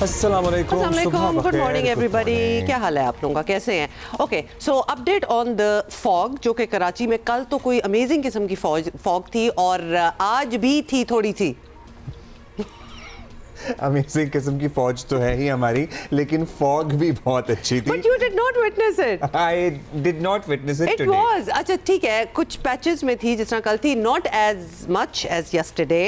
अस्सलाम वालेकुम, good morning everybody. क्या हाल है आप लोगों का, कैसे हैं? Okay, so update on the fog, जो कि कराची में कल तो कोई अमेजिंग किस्म की फॉग थी और आज भी थी थोड़ी सी। अमेजिंग किस्म की फौज तो है ही हमारी, लेकिन फॉग भी बहुत अच्छी थी। But you did not witness it. I did not witness it It today. was. अच्छा ठीक है, कुछ पैचेस में थी जिस तरह कल थी, not as much as yesterday.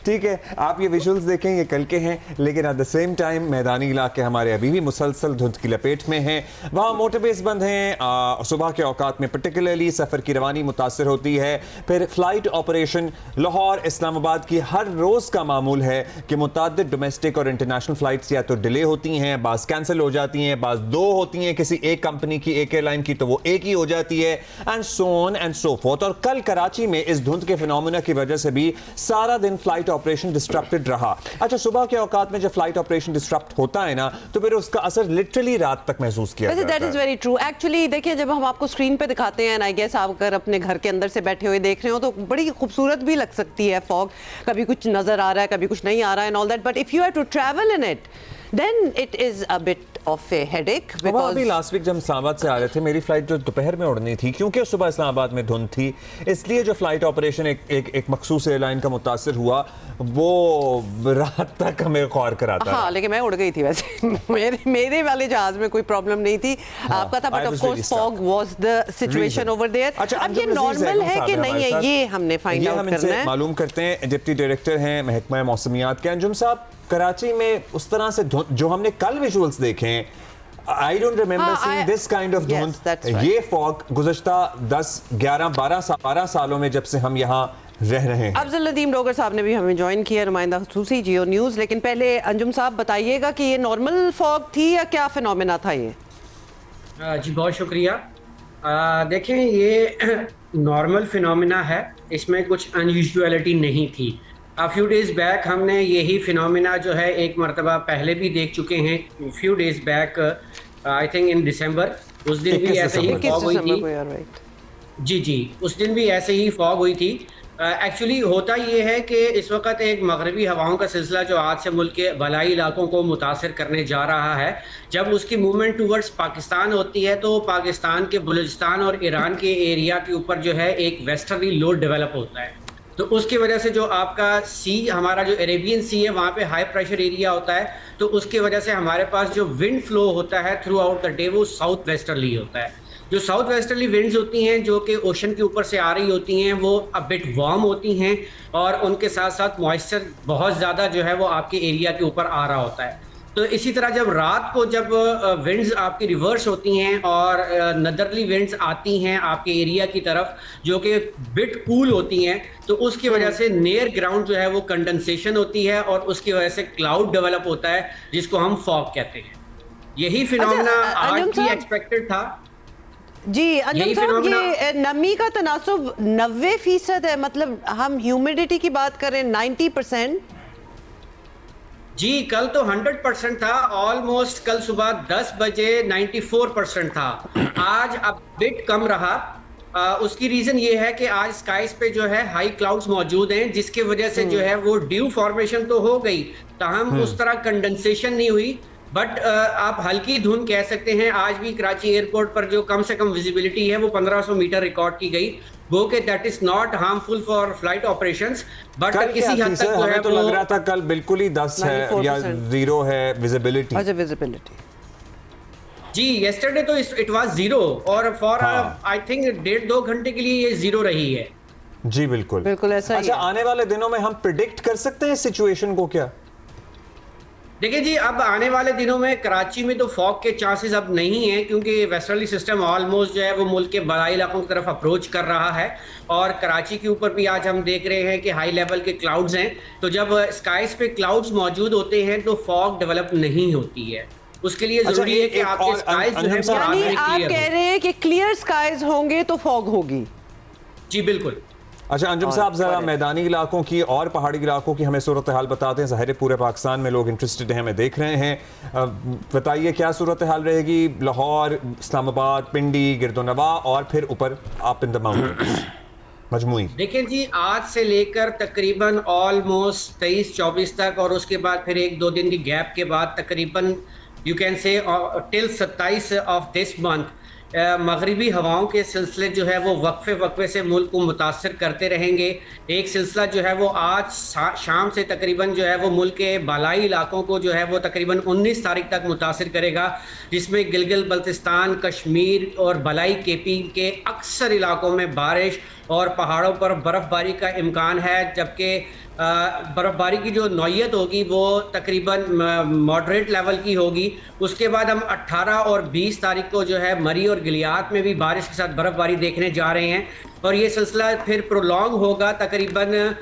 ठीक है, आप ये विजुअल्स देखें, ये कल के हैं, लेकिन एट द सेम टाइम मैदानी इलाके हमारे अभी भी मुसलसल धुंध की लपेट में हैं। वहाँ मोटरवेज बंद हैं, सुबह के औकात में पर्टिकुलरली सफ़र की रवानी मुतासर होती है। फिर फ़्लाइट ऑपरेशन लाहौर इस्लामाबाद की हर रोज़ का मामूल है कि मुतअद्दिद डोमेस्टिक और इंटरनेशनल फ़्लाइट्स या तो डिले होती हैं, बाज़ कैंसिल हो जाती हैं, बाज़ दो होती हैं, किसी एक कंपनी की, एक एयरलाइन की तो वो एक ही हो जाती है, and so on and so fourth. और कल कराची में इस धुंध के फिनोमेना की वजह से भी सारा दिन फ्लाइट ऑपरेशन डिस्ट्रप्टेड रहा। अच्छा, सुबह के औकात में जब फ्लाइट ऑपरेशन डिस्ट्रप्ट होता है ना, तो फिर उसका असर लिटरली रात तक महसूस किया जाता है। That is very true. Actually देखिए, जब हम आपको स्क्रीन पे दिखाते हैं, आई गेस आप अगर अपने घर के अंदर से बैठे हुए देख रहे हो तो बड़ी खूबसूरत भी लग सकती है फॉग, कभी कुछ नजर आ रहा है, कभी कुछ नहीं आ रहा है and all that, but if you have to travel in it then it is a bit of a headache because अभी लास्ट वीक जब इस्लामाबाद से आ रहे थे, मेरी फ्लाइट जो दोपहर में उड़नी थी, क्योंकि सुबह इस्लामाबाद में धुंध थी, इसलिए जो फ्लाइट ऑपरेशन एक मखसूस एयरलाइन का मुतासर हुआ, वो रात तक हमें गौर कराता है। हाँ, लेकिन मैं उड़ गई थी वैसे मेरे वाले जहाज में कोई प्रॉब्लम नहीं थी, आपका था, but of course fog was the situation over there. अब ये नॉर्मल है कि नहीं है, ये हमने फाइंड आउट करना है। मालूम करते हैं, डिप्टी डायरेक्टर हैं महकमा मौसमियात के अंजुम साहब। कराची में उस तरह से जो हमने कल विजुअल्स देखे हैं, I don't remember seeing this kind of धुंध। ये फॉग गुज़श्ता 10, 11, 12 सालों में जब से हम यहाँ रह रहे हैं। अफजल नदीम डोगर साहब ने भी हमें ज्वाइन किया, नुमाइंदा खसूसी जियो न्यूज़। लेकिन पहले अंजुम साहब बताइएगा कि ये नॉर्मल फॉग थी या क्या फिनोमेना था ये? जी बहुत शुक्रिया। देखें, ये नॉर्मल फिनोमेना है, इसमें कुछ अनयूजुअलिटी नहीं थी। फ्यू डेज बैक हमने यही फिनोमेना जो है एक मरतबा पहले भी देख चुके हैं। Few days back, I think in December, उस दिन भी ऐसे ही फॉग हुई थी। जी, उस दिन भी ऐसे ही फॉग हुई थी। एक्चुअली होता ये है कि इस वक्त एक मगरबी हवाओं का सिलसिला जो आज से मुल्क के भलाई इलाकों को मुतासर करने जा रहा है, जब उसकी मूवमेंट टूवर्ड्स पाकिस्तान होती है तो पाकिस्तान के बलूचिस्तान और ईरान के एरिया के ऊपर जो है एक वेस्टर्ली लो डेवलप होता है। तो उसकी वजह से जो आपका सी, हमारा जो अरेबियन सी है, वहाँ पे हाई प्रेशर एरिया होता है, तो उसकी वजह से हमारे पास जो विंड फ्लो होता है थ्रू आउट द डे, वो साउथ वेस्टर्ली होता है। जो साउथ वेस्टर्ली विंड्स होती हैं, जो कि ओशन के ऊपर से आ रही होती हैं, वो अ बिट वार्म होती हैं और उनके साथ साथ मॉइस्चर बहुत ज़्यादा जो है वो आपके एरिया के ऊपर आ रहा होता है। तो इसी तरह जब रात को जब विंड्स आपकी रिवर्स होती हैं और नदरली विंड्स आती हैं आपके एरिया की तरफ, जो कि बिट कूल होती हैं, तो उसकी वजह से नियर ग्राउंड जो है वो कंडेंसेशन होती है और उसकी वजह से क्लाउड डेवलप होता है, जिसको हम फॉग कहते हैं। यही फिनोमेना आज भी एक्सपेक्टेड था। जी अंजुम साहब, ये नमी का तनासुब 90% है, मतलब हम ह्यूमिडिटी की बात करें 90%। जी, कल तो 100% था, ऑलमोस्ट कल सुबह 10 बजे 94% था। आज अब बिट कम रहा। उसकी रीजन ये है कि आज स्काइस पे जो है हाई क्लाउड्स मौजूद हैं, जिसकी वजह से जो है वो ड्यू फॉर्मेशन तो हो गई, ताहम उस तरह कंडेंसेशन नहीं हुई, बट आप हल्की धुंध कह सकते हैं। आज भी कराची एयरपोर्ट पर जो कम से कम विजिबिलिटी है वो 1500 मीटर रिकॉर्ड की गई, वो कि that is not harmful for flight operations, but किसी हद तक जो है तो लग रहा था कल बिल्कुल ही 10 है या 0 है विजिबिलिटी। अच्छा, विजिबिलिटी जी, येस्टरडे तो इट वाज 0 और फॉर आई थिंक 1.5-2 घंटे के लिए ये 0 रही है। जी बिल्कुल ऐसा। अच्छा, आने वाले दिनों में हम प्रिडिक्ट कर सकते हैं सिचुएशन को क्या? देखिए जी, अब आने वाले दिनों में कराची में तो फॉग के चांसेस अब नहीं है, क्योंकि वेस्टर्ली सिस्टम ऑलमोस्ट जो है वो मुल्क के बड़ाई इलाकों की तरफ अप्रोच कर रहा है और कराची के ऊपर भी आज हम देख रहे हैं कि हाई लेवल के क्लाउड्स हैं। तो जब स्काइस पे क्लाउड्स मौजूद होते हैं तो फॉग डेवलप नहीं होती है। उसके लिए जरूरी है कि आपके स्काइज जो है, यानी आप कह रहे हैं कि क्लियर स्काइज होंगे तो फॉग होगी? जी बिल्कुल। अच्छा अंजुम साहब, जरा मैदानी इलाकों की और पहाड़ी इलाकों की हमें सूरत हाल बताते हैं। ज़ाहिर पूरे पाकिस्तान में लोग इंटरेस्टेड हैं, हमें देख रहे हैं। बताइए क्या सूरत हाल रहेगी लाहौर, इस्लामाबाद, पिंडी, गिरदोनवा और फिर ऊपर आप इन द माउंटेन्स? मजमूई? देखिए जी, आज से लेकर तकरीबन ऑलमोस्ट 23-24 तक, और उसके बाद फिर 1-2 दिन की गैप के बाद तकरीबन you can say till 27 of this month मगरिबी हवाओं के सिलसिले जो है वो वक्फे वक्फे से मुल्क को मुतासर करते रहेंगे। एक सिलसिला जो है वो आज शाम से तकरीबन जो है वो मुल्क के बालाई इलाकों को जो है वो तकरीबन 19 तारीख तक मुतासर करेगा, जिसमें गिलगित बल्तिस्तान, कश्मीर और बलाई केपी के अक्सर इलाकों में बारिश और पहाड़ों पर बर्फ़बारी का इम्कान है। जबकि बर्फ़बारी की जो नौइयत होगी वो तकरीबन मॉडरेट लेवल की होगी। उसके बाद हम 18 और 20 तारीख को जो है मरी और गिलियात में भी बारिश के साथ बर्फ़बारी देखने जा रहे हैं, और ये सिलसिला फिर प्रोलॉन्ग होगा तकरीबन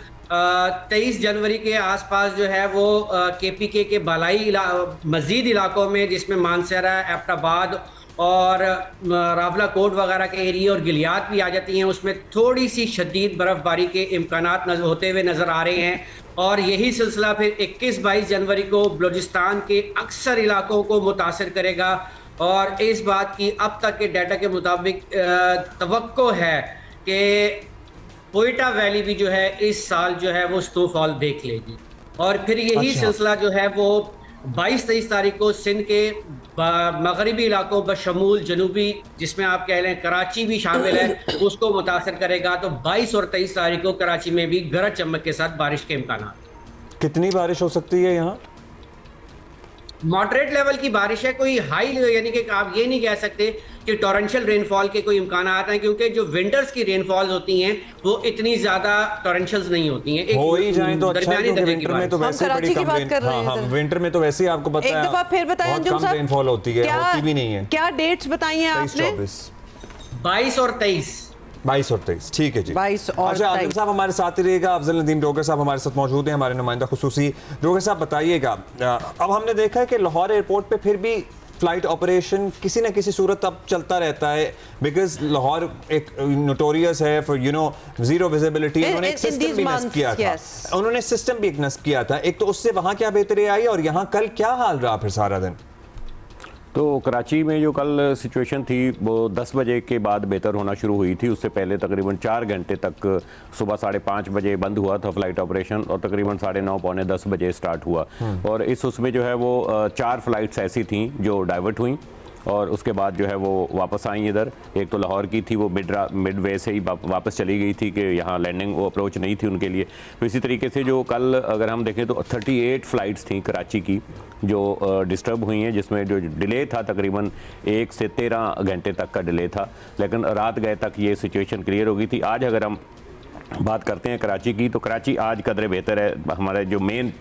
23 जनवरी के आसपास जो है वो KPK के बालाई मज़ीद इलाकों में, जिसमें मानसरा, एबटाबाद और रावलाकोट वगैरह के एरिया और गिलियात भी आ जाती हैं, उसमें थोड़ी सी शदीद बर्फ़बारी के इम्कानात होते हुए नज़र आ रहे हैं। और यही सिलसिला फिर 21-22 जनवरी को बलूचिस्तान के अक्सर इलाकों को मुतासर करेगा। और इस बात की अब तक के डाटा के मुताबिक तवक्को है कि कोयटा वैली भी जो है इस साल जो है वो स्नोफॉल देख लेगी। और फिर यही सिलसिला जो है वो 22-23 तारीख को सिंध के मगरबी इलाकों बशमूल जनूबी, जिसमें आप कह लें कराची भी शामिल है, उसको मुतासर करेगा। तो 22 और 23 तारीख को कराची में भी गरज चमक के साथ बारिश के इम्कान। कितनी बारिश हो सकती है यहाँ? मॉडरेट लेवल की बारिश है, कोई हाई यानी कि आप ये नहीं कह सकते कि टॉरेंशियल रेनफॉल के कोई इम्कान हैं, क्योंकि जो विंटर्स की रेनफॉल होती हैं वो इतनी ज्यादा टॉरेंशियल्स नहीं होती हैं। हो ही जाए तो अच्छा है, क्योंकि विंटर में तो हम वैसे कराची बड़ी की कम बात कर रहे हैं। हाँ, विंटर में तो वैसे ही आपको पता है, एक दफा फिर बताएं बहुत अंजुम कम साहब, रेनफॉल होती है, होती भी नहीं है। क्या डेट्स बताई हैं आपने? 22 और 23। 22 और 23, ठीक है जी। 22 और अच्छा, आदिल 23 साहब हमारे साथ ही रहेगा, अफजल नदीम डोगर साहब हमारे साथ मौजूद हैं, हमारे नुमाइंदा खुसूसी। डोगर साहब बताइएगा, अब हमने देखा है कि लाहौर एयरपोर्ट पे फिर भी फ्लाइट ऑपरेशन किसी न किसी सूरत अब चलता रहता है, बिकॉज लाहौर एक नोटोरियस है फॉर जीरो विजिबिलिटी। उन्होंने एक सिस्टम भी नस्ब किया था, उन्होंने सिस्टम भी एक नस्ब किया था एक, तो उससे वहां क्या बेहतरी आई और यहाँ कल क्या हाल रहा फिर सारा दिन? तो कराची में जो कल सिचुएशन थी वो 10 बजे के बाद बेहतर होना शुरू हुई थी। उससे पहले तकरीबन 4 घंटे तक सुबह 5:30 बजे बंद हुआ था फ्लाइट ऑपरेशन, और तकरीबन 9:30 पौने 10 बजे स्टार्ट हुआ। और उसमें जो है वो 4 फ्लाइट्स ऐसी थी जो डाइवर्ट हुई और उसके बाद जो है वो वापस आई इधर। एक तो लाहौर की थी, वो मिड वे से ही वापस चली गई थी कि यहाँ लैंडिंग वो अप्रोच नहीं थी उनके लिए। तो इसी तरीके से जो कल अगर हम देखें तो 38 फ्लाइट्स थी कराची की जो डिस्टर्ब हुई हैं, जिसमें जो डिले था तकरीबन 1 से 13 घंटे तक का डिले था, लेकिन रात गए तक ये सिचुएशन क्लियर हो गई थी। आज अगर हम बात करते हैं कराची की, तो कराची आज कदरे बेहतर है। हमारे जो मेन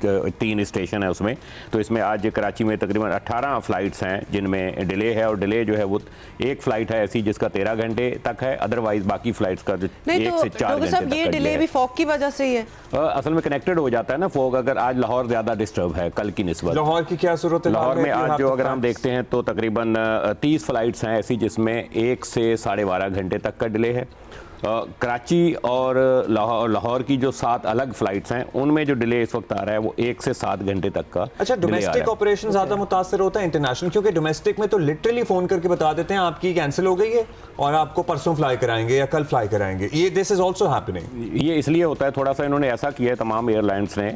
3 स्टेशन है उसमें, तो इसमें आज कराची में तकरीबन 18 फ्लाइट्स हैं जिनमें डिले है, और डिले जो है वो एक फ़्लाइट है ऐसी जिसका 13 घंटे तक है, अदरवाइज बाकी फ़्लाइट्स का 1 से 4 घंटे तक ये डिले भी फॉग की वजह से ही है। असल में कनेक्टेड हो जाता है ना फॉग। अगर आज लाहौर ज़्यादा डिस्टर्ब है कल की निस्बत। लाहौर की क्या सूरत है? लाहौर में आज जो अगर हम देखते हैं तो तकरीबन 30 फ्लाइट्स हैं ऐसी जिसमें 1 से 12.5 घंटे तक का डिले है। कराची और लाहौर की जो 7 अलग फ्लाइट्स हैं उनमें जो डिले इस वक्त आ रहा है वो 1 से 7 घंटे तक का। अच्छा, डोमेस्टिक ऑपरेशन ज्यादा मुतासर होता है इंटरनेशनल? क्योंकि डोमेस्टिक में तो लिटरली फोन करके बता देते हैं आपकी कैंसिल हो गई है और आपको परसों फ्लाई कराएंगे या कल फ्लाई कराएंगे। ये दिस इज आल्सो हैपनिंग। ये इसलिए होता है, थोड़ा सा इन्होंने ऐसा किया है तमाम एयरलाइंस ने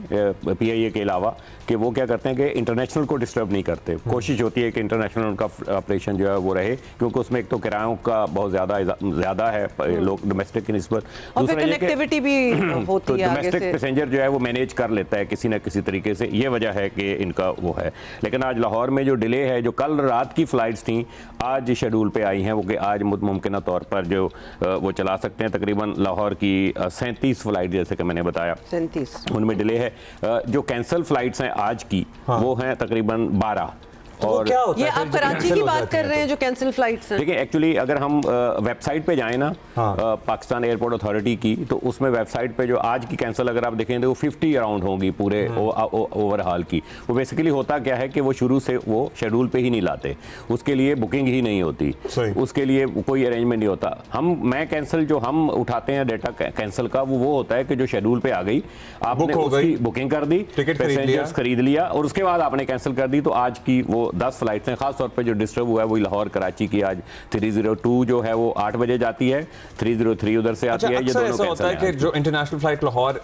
PIA के अलावा, कि वो क्या करते हैं कि इंटरनेशनल को डिस्टर्ब नहीं करते। कोशिश होती है कि इंटरनेशनल उनका ऑपरेशन जो है वो रहे, क्योंकि उसमें एक तो किरायों का बहुत ज़्यादा है लोग डोमेस्टिक की निस्बत, दूसरा कनेक्टिविटी भी होती है, डोमेस्टिक पैसेंजर जो है वो मैनेज कर लेता है किसी न किसी तरीके से। ये वजह है कि इनका वो है। लेकिन आज लाहौर में जो डिले है, जो कल रात की फ्लाइट्स थी आज शेड्यूल पे आई हैं, वो कि आज मुमकिन तौर पर जो वो चला सकते हैं। तकरीबन लाहौर की 37 फ्लाइट जैसे कि मैंने बताया 37 उनमें डिले है। जो कैंसल फ्लाइट्स हैं आज की वो हैं तकरीबन 12। और क्या होता ये है आप कराची की बात कर रहे हैं जो कैंसिल फ्लाइट्स हैं? देखिए एक्चुअली अगर हम वेबसाइट पे जाएं ना पाकिस्तान एयरपोर्ट अथॉरिटी की, तो उसमें वेबसाइट पे जो आज की कैंसिल अगर आप देखें तो वो 50 अराउंड होंगी पूरे ओवरऑल की। वो बेसिकली होता क्या है कि वो शुरू से वो शेड्यूल पे ही नहीं लाते, उसके लिए बुकिंग ही नहीं होती, उसके लिए कोई अरेंजमेंट नहीं होता। मैं कैंसिल जो हम उठाते हैं डेटा कैंसिल का, वो होता है कि जो शेड्यूल पे आ गई आपने उसकी बुकिंग कर दी, पैसेंजर्स खरीद लिया और उसके बाद आपने कैंसिल कर दी, तो आज की वो 10 फ्लाइट्स हैं, खासतौर पर जो डिस्टर्ब हुआ है वही लाहौर कराची की। आज 302 जो है वो 8 बजे जाती है, 303 उधर से आती है। ये दोनों ऐसा होता है कि जो इंटरनेशनल फ्लाइट लाहौर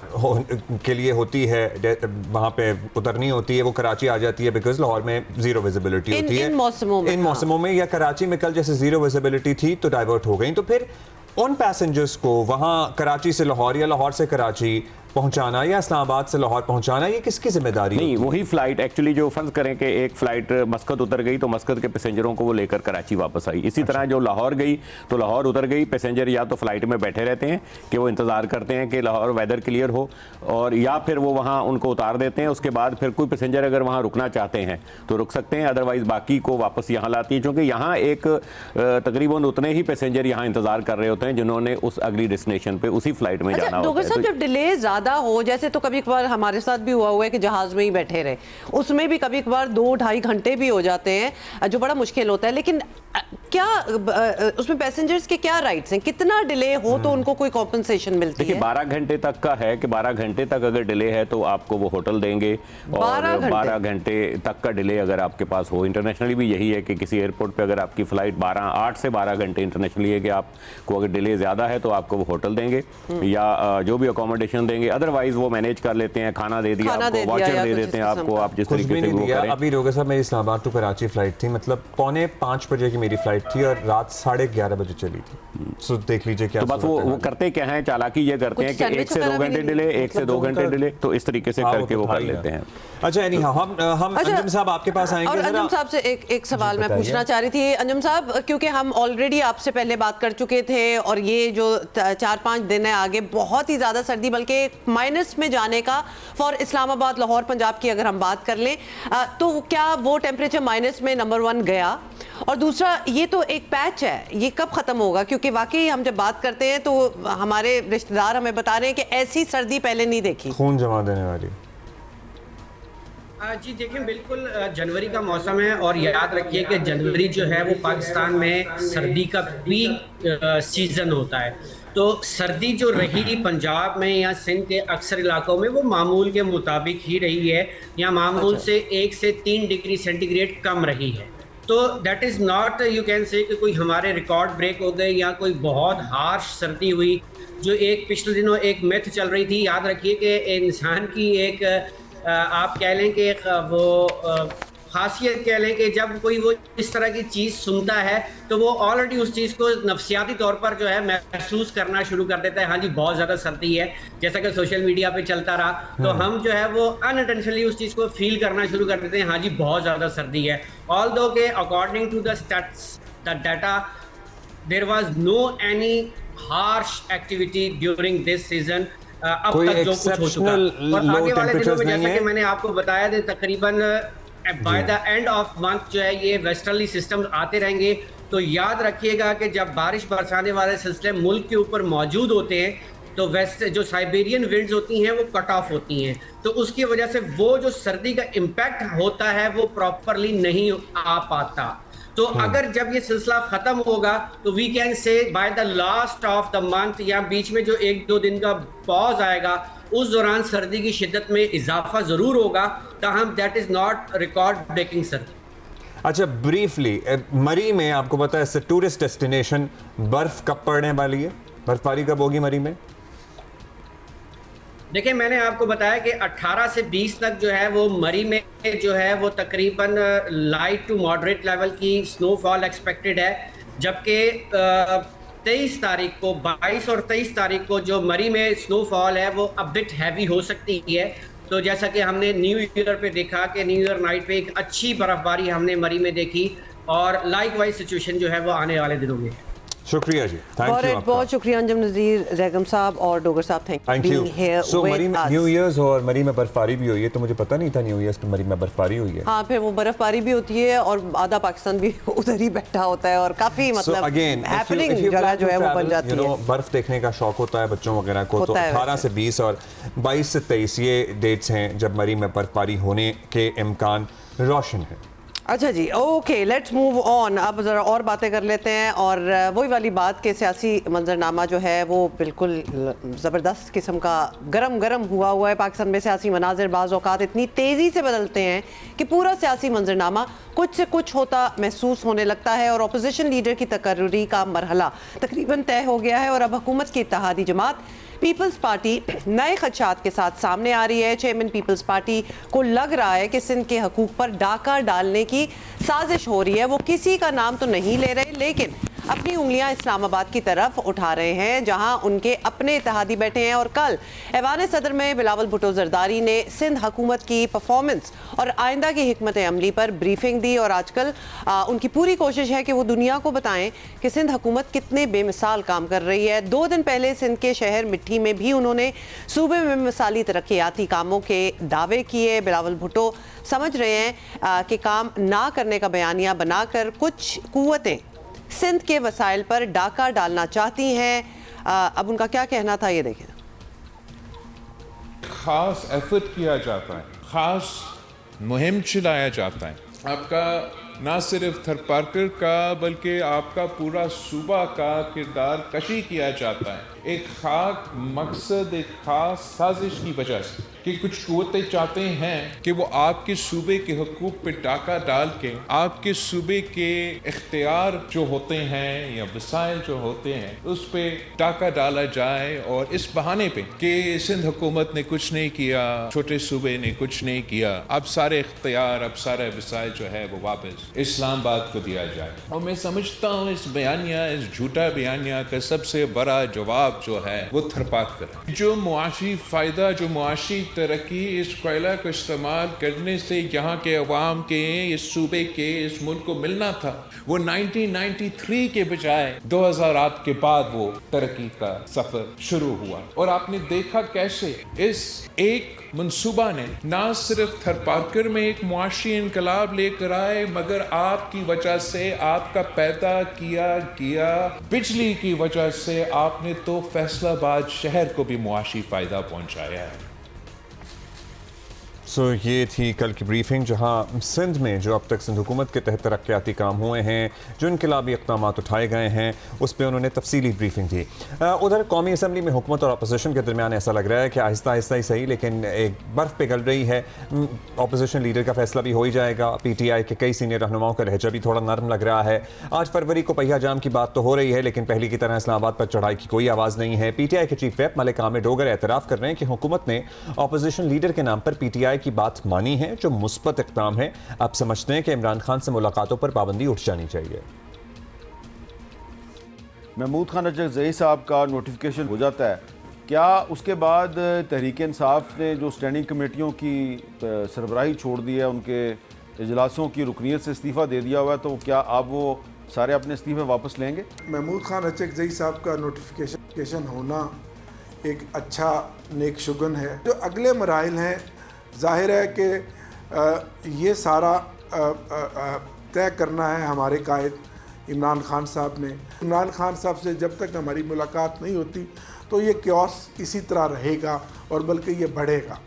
के लिए होती है, वहां पे उतरनी होती है, वो कराची आ जाती है बिकॉज लाहौर में जीरो विजिबिलिटी होती है इन मौसमों में, या कराची में कल जैसे जीरो विजिबिलिटी थी तो डाइवर्ट हो गई। तो फिर उन पैसेंजर्स को वहां कराची से लाहौर या लाहौर से कराची पहुंचाना या इस्लामाबाद से लाहौर पहुंचाना, ये किसकी जिम्मेदारी? नहीं, वही फ्लाइट एक्चुअली जो फर्ज करें कि एक फ्लाइट मस्कत उतर गई तो मस्कत के पैसेंजरों को वो लेकर कराची वापस आई। इसी तरह जो लाहौर गई तो लाहौर उतर गई, पैसेंजर या तो फ्लाइट में बैठे रहते हैं कि वो इंतजार करते हैं कि लाहौर वेदर क्लियर हो, और या फिर वो वहाँ उनको उतार देते हैं। उसके बाद फिर कोई पैसेंजर अगर वहाँ रुकना चाहते हैं तो रुक सकते हैं, अदरवाइज बाकी को वापस यहाँ लाती है, क्योंकि यहाँ एक तकरीबन उतने ही पैसेंजर यहाँ इंतजार कर रहे होते हैं जिन्होंने उस अगली डेस्टिनेशन पे उसी फ्लाइट में जाना होता है। जब डिले ज्यादा हो, जैसे तो कभी कभार हमारे साथ भी हुआ है कि जहाज में ही बैठे रहे, उसमें भी कभी कभार 2-2.5 घंटे भी हो जाते हैं, जो बड़ा मुश्किल होता है। लेकिन क्या उसमें पैसेंजर्स के क्या राइट्स हैं? कितना डिले हो तो उनको कोई कॉम्पनसेशन मिलती है? 12 घंटे तक का है कि 12 घंटे तक अगर डिले है तो आपको वो होटल देंगे, और 12 घंटे तक का डिले अगर आपके पास हो। इंटरनेशनली भी यही है कि किसी एयरपोर्ट पे अगर आपकी फ्लाइट 8 से 12 घंटे इंटरनेशनली है कि आपको अगर डिले ज्यादा है तो आपको वो होटल देंगे या जो भी अकोमोडेशन देंगे, अदरवाइज वो मैनेज कर लेते हैं, खाना दे दिया आपको, वाचर दे देते हैं आपको, आप जिस तरीके से वो करें। अभी रोगा साहब, मेरी इस्लामाबाद टू कराची फ्लाइट थी, मतलब 4:45 बजे की मेरी फ्लाइट थी और रात 11:30 बजे चली थी। सो देख लीजिए क्या। तो बस वो करते क्या है, चालाकी ये करते हैं कि 1 से 2 घंटे डिले, 1 से 2 घंटे डिले, तो इस तरीके से करके वो कर लेते हैं। अच्छा, हम अंजुम साहब आपके पास आएंगे। और अंजुम साहब से एक सवाल मैं पूछना चाह रही थी। अंजुम साहब, क्योंकि हम ऑलरेडी आपसे पहले बात कर चुके थे और ये जो 4-5 दिन है आगे बहुत ही ज्यादा सर्दी, बल्कि माइनस में जाने का फॉर इस्लामाबाद, लाहौर, पंजाब की अगर हम बात कर लें तो क्या वो टेम्परेचर माइनस में नंबर 1 गया? और दूसरा, ये तो एक पैच है, ये कब खत्म होगा? क्योंकि वाकई हम जब बात करते हैं तो हमारे रिश्तेदार हमें बता रहे हैं कि ऐसी सर्दी पहले नहीं देखी, खून जमा देने वाली। जी देखिए, बिल्कुल जनवरी का मौसम है और याद रखिए कि जनवरी जो है वो पाकिस्तान में सर्दी का पीक सीजन होता है। तो सर्दी जो रही पंजाब में या सिंध के अक्सर इलाकों में वो मामूल के मुताबिक ही रही है, या मामूल से 1 से 3 डिग्री सेंटीग्रेड कम रही है। तो that is not you can से कि कोई हमारे रिकॉर्ड ब्रेक हो गए या कोई बहुत हार्श सर्दी हुई। जो एक पिछले दिनों एक मिथ चल रही थी, याद रखिए कि इंसान की एक आप कह लें कि वो खासियत कह लें कि जब कोई वो इस तरह की चीज़ सुनता है तो वो ऑलरेडी उस चीज़ को नफ्सियाती तौर पर जो है महसूस करना शुरू कर देता है। हाँ जी, बहुत ज़्यादा सर्दी है, जैसा कि सोशल मीडिया पे चलता रहा, तो हम जो है वो अनइंटेंशनली उस चीज़ को फील करना शुरू कर देते हैं, हाँ जी बहुत ज़्यादा सर्दी है। ऑल्दो के according to the stats, the data, there was no any harsh activity during this season. अब तक जो कुछ हो चुका और आगे वाले दिनों में, जैसा कि मैंने आपको बताया था, तकरीबन by the end of month जो है ये वेस्टर्ली सिस्टम आते रहेंगे। तो याद रखिएगा कि जब बारिश बरसाने वाले सिलसिले मुल्क के ऊपर मौजूद होते हैं तो वेस्ट जो साइबेरियन विंड्स होती हैं वो कट ऑफ होती हैं, तो उसकी वजह से वो जो सर्दी का इम्पैक्ट होता है वो प्रॉपरली नहीं आ पाता। तो अगर जब ये सिलसिला खत्म होगा तो we can say by the last of the month या बीच में जो 1-2 दिन का पॉज आएगा उस दौरान सर्दी की शिद्दत में इजाफा जरूर होगा, ताहम that is not record breaking सर्दी। अच्छा, ब्रीफली मरी में आपको पता है टूरिस्ट डेस्टिनेशन, बर्फ कब पड़ने वाली है? बर्फबारी कब होगी मरी में? देखिए, मैंने आपको बताया कि 18 से 20 तक जो है वो मरी में जो है वो तकरीबन लाइट टू मॉडरेट लेवल की स्नोफॉल एक्सपेक्टेड है, जबकि 23 तारीख को, 22 और 23 तारीख को जो मरी में स्नोफॉल है वो अब बिट हैवी हो सकती है। तो जैसा कि हमने न्यू ईयर पे देखा कि न्यू ईयर नाइट पे एक अच्छी बर्फबारी हमने मरी में देखी, और लाइक वाइज सिचुएशन जो है वो आने वाले दिनों में। शुक्रिया जी, थैंक यू। बहुत शुक्रिया अंजुम नज़ीर, जैगम साहब और डोगर साहब, थैंक यू। सो मरी में न्यू ईयर्स और मरी में बर्फबारी भी हुई है, तो मुझे पता नहीं था न्यू ईयर्स पे मरी में बर्फबारी हुई है। हाँ, फिर वो बर्फबारी भी होती है और आधा पाकिस्तान भी उधर ही बैठा होता है और काफी मतलब हैपनिंग जगह जो है वो बन जाती है। बर्फ देखने का शौक होता है बच्चों वगैरह को, तो 18 से 20 और 22 से 23 ये डेट्स हैं जब मरी में बर्फबारी होने के इम्कान रोशन है। अच्छा जी, ओके, लेट्स मूव ऑन। अब ज़रा और बातें कर लेते हैं, और वही वाली बात कि सियासी मंजरनामा जो है वो बिल्कुल ज़बरदस्त किस्म का गरम गरम हुआ है। पाकिस्तान में सियासी मनाजिर बाज़ औक़ात इतनी तेज़ी से बदलते हैं कि पूरा सियासी मंजरनामा कुछ से कुछ होता महसूस होने लगता है, और अपोजिशन लीडर की तकर्रुरी का मरहला तकरीबन तय हो गया है, और अब हुकूमत की इत्तेहादी जमात पीपल्स पार्टी नए खदशात के साथ सामने आ रही है। चेयरमैन पीपल्स पार्टी को लग रहा है कि सिंध के हकूक पर डाका डालने की साजिश हो रही है। वो किसी का नाम तो नहीं ले रहे, लेकिन अपनी उंगलियां इस्लामाबाद की तरफ उठा रहे हैं, जहां उनके अपने इत्तेहादी बैठे हैं। और कल ऐवान सदर में बिलावल भुट्टो जरदारी ने सिंध हुकूमत की परफॉर्मेंस और आइंदा की हिकमत अमली पर ब्रीफिंग दी, और आजकल उनकी पूरी कोशिश है कि वो दुनिया को बताएं कि सिंध हुकूमत कितने बेमिसाल काम कर रही है। 2 दिन पहले सिंध के शहर मिट्टी में भी उन्होंने सूबे में मिसाली तरक्याती कामों के दावे किए। बिलावल भुट्टो समझ रहे हैं कि काम ना करने का बयानिया बनाकर कुछ कुव्वतें सिंध के वसाइल पर डाका डालना चाहती हैं। अब उनका क्या कहना था, ये देखें। खास एफर्ट किया जाता है, खास मुहिम चलाया जाता है। आपका ना सिर्फ थरपारकर का बल्कि आपका पूरा सूबा का किरदार कशी किया जाता है, एक खास मकसद, एक खास साजिश की वजह से कि कुछ कुव्वतें चाहते हैं कि वो आपके सूबे के हुकूक पे डाका डाल के आपके सूबे के इख्तियार जो होते हैं या वसाइल जो होते हैं उस पे डाका डाला जाए, और इस बहाने पे कि सिंध हुकूमत ने कुछ नहीं किया, छोटे सूबे ने कुछ नहीं किया, अब सारे इख्तियार, अब सारे वसाइल जो है वो वापस इस्लामाबाद को दिया जाए। और मैं समझता हूँ इस बयानिया, इस झूठा बयानिया का सबसे बड़ा जवाब जो है वो थरपारकर। जो मुआशी फ़ायदा, जो मुआशी तरक्की इस कोयला को इस्तेमाल करने से यहाँ के अवाम के, इस सूबे के, इस मुल्क को मिलना था, वो 1993 के बजाय 2008 के बाद वो तरक्की का सफ़र शुरू हुआ। और आपने देखा कैसे इस एक मंसूबा ने ना सिर्फ थरपारकर में एक मुआशी इनकलाब लेकर आए, मगर आपकी वजह से, आपका पैदा किया गया बिजली की वजह से आपने तो फैसलाबाद शहर को भी मुआशी फ़ायदा पहुंचाया है। ये थी कल की ब्रीफिंग, जहां सिंध में जो अब तक सिंध हुकूमत के तहत तरक्याती काम हुए हैं, जो इनकलाबी इक़दाम उठाए गए हैं, उस पर उन्होंने तफसीली ब्रीफिंग दी। उधर कौमी असम्बली में हुकूमत और अपोजिशन के दरमियान ऐसा लग रहा है कि आहिस्ता आहिस्ता ही सही, लेकिन एक बर्फ़ पिघल रही है। अपोजिशन लीडर का फैसला भी हो ही जाएगा। PTI के कई सीनियर रहनुमाओं का लहजा भी थोड़ा नरम लग रहा है। 8 फरवरी को पहिया जाम की बात तो हो रही है, लेकिन पहले की तरह इस्लामाबाद पर चढ़ाई की कोई आवाज़ नहीं है। PTI के चीफ व्हिप मलिक आमिर डोगर एतराफ़ कर रहे हैं कि हुकूमत ने अपोजिशन लीडर के नाम पर PTI की बात मानी है, जो मुस्बत इक़दाम है। आप समझते हैं कि इमरान खान से मुलाकातों पर पाबंदी उठ जानी चाहिए। महमूद खान अजज़ई साहब का नोटिफिकेशन हो जाता है, क्या उसके बाद तहरीक इंसाफ ने जो स्टैंडिंग कमेटियों की सरबराही छोड़ दी है, उनके इजलासों की रुकनीत से इस्तीफ़ा दे दिया हुआ है, तो क्या आप वो सारे अपने इस्तीफ़े वापस लेंगे? महमूद खान अजज़ई साहब का नोटिफिकेशन होना एक अच्छा नेक शुगन है। जो अगले मराइल हैं, ज़ाहिर है कि ये सारा तय करना है हमारे कायद इमरान खान साहब ने। इमरान खान साहब से जब तक हमारी मुलाकात नहीं होती तो ये क्योस इसी तरह रहेगा, और बल्कि ये बढ़ेगा।